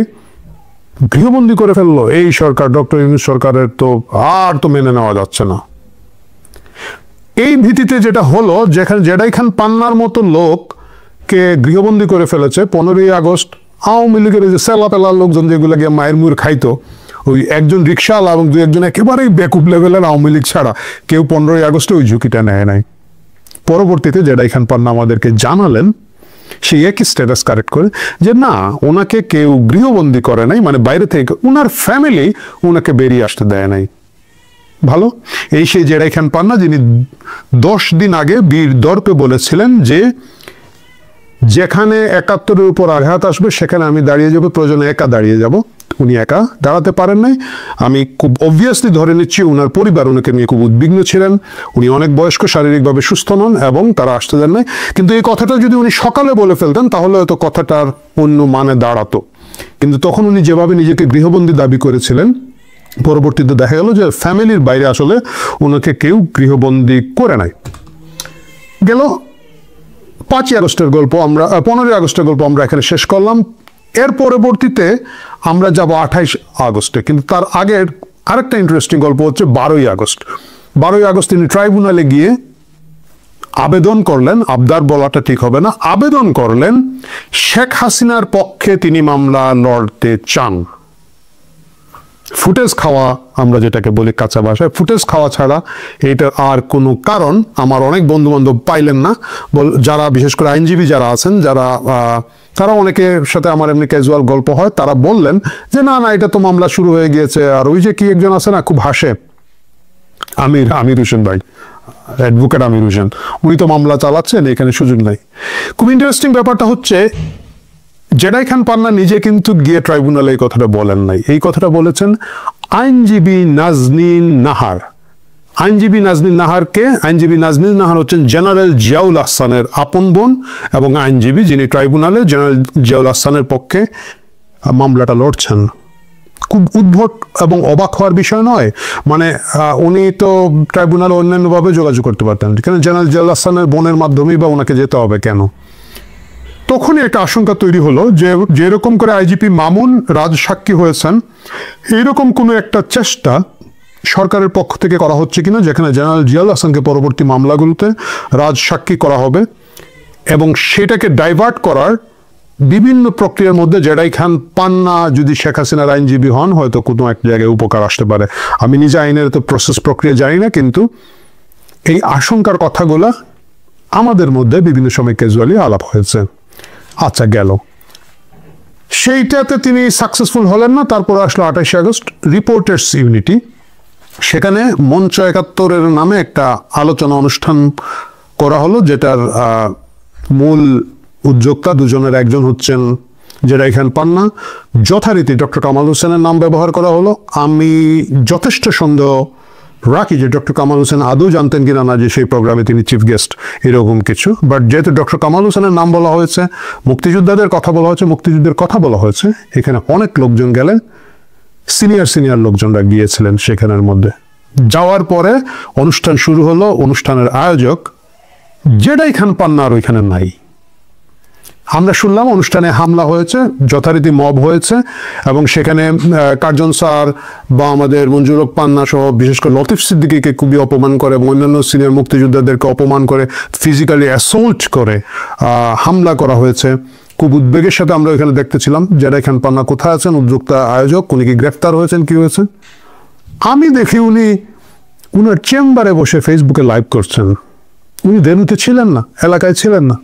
গৃহবন্দী করে ফেললো এই সরকার, ডক্টর ইউনূস সরকারের তো আর তো মেনে নেওয়া যাচ্ছে না। এই ভিত্তিতে যেটা হলো, যেখানে জেডাই খান পান্নার মতো লোককে গৃহবন্দী করে ফেলেছে, 15ই আগস্ট আওয়ামী লীগের যে সেলা পেলা লোকজন যেগুলো গিয়ে মায়ের মুর খাইতো, ওই একজন রিক্সাওয়ালা এবং 2-1 একেবারেই বেকুব লেভেলের আওয়ামী লীগ ছাড়া কেউ 15ই আগস্টে ওই ঝুঁকিটা নেয় নাই। পরবর্তীতে জেডাই খান পান্না আমাদেরকে জানালেন, সেই একই স্ট্যাটাস কারেক্ট করে, যে না ওনাকে কেউ গৃহবন্দী করে নাই, মানে বাইরে থেকে ওনার ফ্যামিলি ওনাকে বেরিয়ে আসতে দেয় নাই। ভালো। এই সেই জেরাই খান পান্না যিনি 10 দিন আগে বীর দর্পে বলেছিলেন যে যেখানে 71-এর উপর আঘাত আসবে সেখানে আমি দাঁড়িয়ে যাবো, প্রয়োজনে একা দাঁড়িয়ে যাব। উনি একা দাঁড়াতে পারেন নাই। আমি খুব অবভিয়াসলি ধরে নিচ্ছি ওনার পরিবার ওনাকে নিয়ে খুব উদ্বিগ্ন ছিলেন। উনি অনেক বয়স্ক, শারীরিকভাবে সুস্থ নন এবং তারা আসতে দেন নাই। কিন্তু এই কথাটা যদি উনি সকালে বলে ফেলতেন তাহলে হয়তো কথাটার অন্য মানে দাঁড়াতো। কিন্তু তখন উনি যেভাবে নিজেকে গৃহবন্দী দাবি করেছিলেন, পরবর্তীতে দেখা গেল যে ফ্যামিলির বাইরে আসলে ওনাকে কেউ গৃহবন্দী করে নাই। গেল 5ই আগস্টের গল্প, আমরা 15ই আগস্টের গল্প আমরা এখানে শেষ করলাম। এর পরবর্তীতে আমরা যাব 28 আগস্টে। কিন্তু তার আগের আরেকটা ইন্টারেস্টিং গল্প হচ্ছে 12ই আগস্ট। 12ই আগস্ট তিনি ট্রাইব্যুনালে গিয়ে আবেদন করলেন, আবদার বলাটা ঠিক হবে না, আবেদন করলেন শেখ হাসিনার পক্ষে তিনি মামলা লড়তে চান। ফুটেজ খাওয়া, আমরা যেটাকে বলি কাঁচা ভাষায়, ফুটেজ খাওয়া ছাড়া এটা আর কোনো কারণ আমার অনেক বন্ধু বান্ধব পাইলেন না। যারা বিশেষ করে আইনজীবী যারা আছেন, যারা তারা অনেকের সাথে আমার এমনি ক্যাজুয়াল গল্প হয়, তারা বললেন যে না না এটা তো মামলা শুরু হয়ে গিয়েছে। আর ওই যে কি একজন আছে না খুব হাসে, আমির হোসেন ভাই, অ্যাডভোকেট আমির হোসেন, উনি তো মামলা চালাচ্ছেন, এখানে সুযোগ নাই। খুব ইন্টারেস্টিং ব্যাপারটা হচ্ছে জেরাই খান পান্না নিজে কিন্তু গিয়ে ট্রাইব্যুনালে এই কথাটা বলেন নাই। এই কথাটা বলেছেন আইনজীবী নাজনীন নাহার। আইনজীবী নাজনীন নাহারকে, আইনজীবী নাজনীন নাহার হচ্ছেন জেনারেল জিয়াউল আহসানের আপন বোন এবং আইনজীবী যিনি ট্রাইব্যুনালে জেনারেল জিয়াউল আহসানের পক্ষে মামলাটা লড়ছেন। খুব উদ্ভট এবং অবাক হওয়ার বিষয় নয়। মানে উনি তো ট্রাইব্যুনালে অন্যান্যভাবে যোগাযোগ করতে পারতেন, কেন জেনারেল জিয়াউল আহসানের বোনের মাধ্যমেই বা ওনাকে যেতে হবে কেন? তখনই একটা আশঙ্কা তৈরি হলো যে যেরকম করে আইজিপি মামুন রাজসাক্ষী হয়েছেন, এইরকম কোনো একটা চেষ্টা সরকারের পক্ষ থেকে করা হচ্ছে কিনা, যেখানে জেনারেল জিয়াউল হাসানকে পরবর্তী মামলাগুলোতে রাজসাক্ষী করা হবে এবং সেটাকে ডাইভার্ট করার বিভিন্ন প্রক্রিয়ার মধ্যে জেরাই খান পান্না যদি শেখ হাসিনার আইনজীবী হন হয়তো কোনো এক জায়গায় উপকার আসতে পারে। আমি নিজে আইনের তো প্রসেস প্রক্রিয়া জানি না, কিন্তু এই আশঙ্কার কথাগুলো আমাদের মধ্যে বিভিন্ন সময় ক্যাজুয়ালি আলাপ হয়েছে। আচ্ছা, গেল সেইটাতে তিনি সাকসেসফুল হলেন না। তারপর আসলো 28 আগস্ট, রিপোর্টার্স ইউনিটি। সেখানে মঞ্চ 71-এর নামে একটা আলোচনা অনুষ্ঠান করা হলো, যেটার মূল উদ্যোক্তা দুজনের একজন হচ্ছেন জেরাই খান পান্না। যথারীতি ডক্টর কামাল হোসেনের নাম ব্যবহার করা হলো। আমি যথেষ্ট সন্দেহ রাখি যে ডক্টর কামাল হোসেন আদৌ জানতেন কিনা না যে সেই প্রোগ্রামে তিনি চিফ গেস্ট, এরকম কিছু। বাট যেহেতু ডক্টর কামাল হোসেনের নাম বলা হয়েছে, মুক্তিযোদ্ধাদের কথা বলা হয়েছে, মুক্তিযুদ্ধের কথা বলা হয়েছে, এখানে অনেক লোকজন গেলেন, সিনিয়র লোকজনরা গিয়েছিলেন সেখানের মধ্যে। যাওয়ার পরে অনুষ্ঠান শুরু হলো। অনুষ্ঠানের আয়োজক জেরাই খান পান্না আর ওইখানে নাই। আমরা শুনলাম অনুষ্ঠানে হামলা হয়েছে, যথারীতি মব হয়েছে এবং সেখানে কার্জন স্যার বা আমাদের মঞ্জুর হক পান্না সহ বিশেষ করে লতিফ সিদ্দিকীকে খুবই অপমান করে এবং অন্যান্য সিনিয়র মুক্তিযোদ্ধাদেরকে অপমান করে, ফিজিক্যালি অ্যাসল্ট করে হামলা করা হয়েছে। খুব উদ্বেগের সাথে আমরা এখানে দেখতেছিলাম জেরাই খান পান্না কোথায় আছেন, উদ্যোক্তা আয়োজক, উনি কি গ্রেফতার হয়েছেন, কি হয়েছে? আমি দেখি উনি উনার চেম্বারে বসে ফেসবুকে লাইভ করছেন। উনি ভেন্যুতে ছিলেন না, এলাকায় ছিলেন না।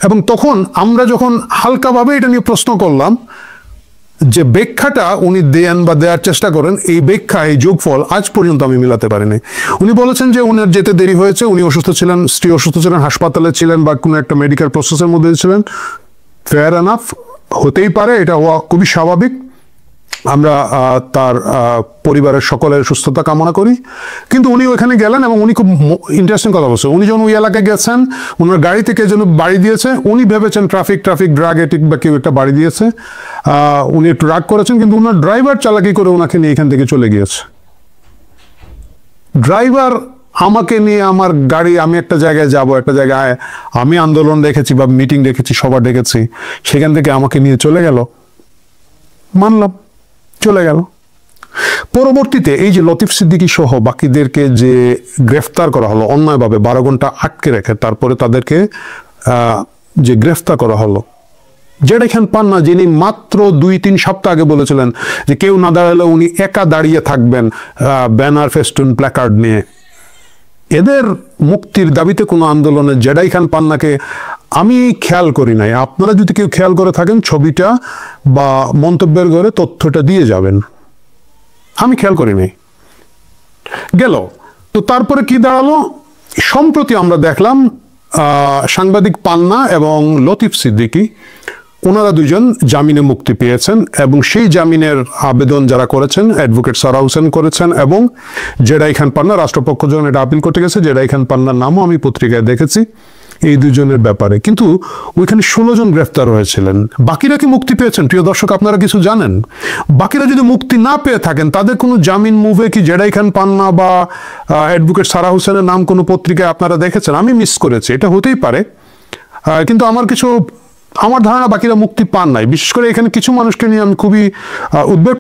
এবং তখন আমরা যখন হালকাভাবে এটা নিয়ে প্রশ্ন করলাম, যে ব্যাখ্যাটা উনি দেন বা দেওয়ার চেষ্টা করেন, এই ব্যাখ্যা, এই যোগফল আজ পর্যন্ত আমি মিলাতে পারিনি। উনি বলেছেন যে উনার যেতে দেরি হয়েছে, উনি অসুস্থ ছিলেন, স্ত্রী অসুস্থ ছিলেন, হাসপাতালে ছিলেন বা কোনো একটা মেডিকেল প্রসেসের মধ্যে ছিলেন। ফেয়ার এনাফ, হতেই পারে, এটা হওয়া খুবই স্বাভাবিক। আমরা তার পরিবারের সকলের সুস্থতা কামনা করি। কিন্তু উনি ওইখানে গেলেন এবং উনি খুব ইন্টারেস্টিং কথা বলছেন। উনি যখন ওই এলাকায় গেছেন, ওনার গাড়ি থেকে যেন বাড়ি দিয়েছে, উনি ভেবেছেন ট্রাফিক ড্রাগ এডিক্ট বা কেউ একটা বাড়ি দিয়েছে। উনি একটু রাগ করেছেন, কিন্তু ওনার ড্রাইভার চালাকি করে ওনাকে নিয়ে এখান থেকে চলে গিয়েছে। ড্রাইভার আমাকে নিয়ে আমার গাড়ি, আমি একটা জায়গায় যাব, একটা জায়গায় আমি আন্দোলন দেখেছি বা মিটিং দেখেছি, সভা দেখেছি, সেখান থেকে আমাকে নিয়ে চলে গেল, মানলাম, চলে গেল। পরবর্তীতে এই যে লতিফ সিদ্দিকী সহ বাকিদেরকে যে গ্রেফতার করা হলো অন্যায়ভাবে 12 ঘন্টা আটকে রেখে, তারপরে তাদেরকে যে গ্রেফতার করা হলো, জেরাই খান পান্না যিনি মাত্র 2-3 সপ্তাহ আগে বলেছিলেন যে কেউ না দাঁড়ালে উনি একা দাঁড়িয়ে থাকবেন ব্যানার, ফেস্টুন, প্ল্যাকার্ড নিয়ে, এদের মুক্তির দাবিতে কোনো আন্দোলনে জেরাই খান পান্নাকে আমি খেয়াল করি নাই। আপনারা যদি কেউ খেয়াল করে থাকেন, ছবিটা বা মন্তব্যের ঘরে তথ্যটা দিয়ে যাবেন। আমি খেয়াল করি নাই। গেল। তো তারপরে কি দাঁড়ালো, সম্প্রতি আমরা দেখলাম সাংবাদিক পান্না এবং লতিফ সিদ্দিকী ওনারা দুজন জামিনে মুক্তি পেয়েছেন, এবং সেই জামিনের আবেদন যারা করেছেন অ্যাডভোকেট সারা হোসেন করেছেন, এবং জেডাই খান পান্না রাষ্ট্রপক্ষ যখন এটা আপিল করতে গেছে, জেডাই খান পান্নার নামও আমি পত্রিকায় দেখেছি এই দুজনের ব্যাপারে। কিন্তু ওইখানে 16 জন গ্রেফতার হয়েছিলেন। বাকিরা কি মুক্তি পেয়েছেন? প্রিয় দর্শক, আপনারা কিছু জানেন? বাকিরা যদি মুক্তি না পেয়ে থাকেন, তাদের কোনো জামিন মুভে কি জেডাই খান পান্না বা অ্যাডভোকেট সারা হোসেনের নাম কোনো পত্রিকায় আপনারা দেখেছেন? আমি মিস করেছি, এটা হতেই পারে, কিন্তু আমার ধারণা বাকিরা মুক্তি পান নাই। বিশেষ করে এখানে কিছু মানুষকে নিয়ে আমি খুবই উদ্বেগ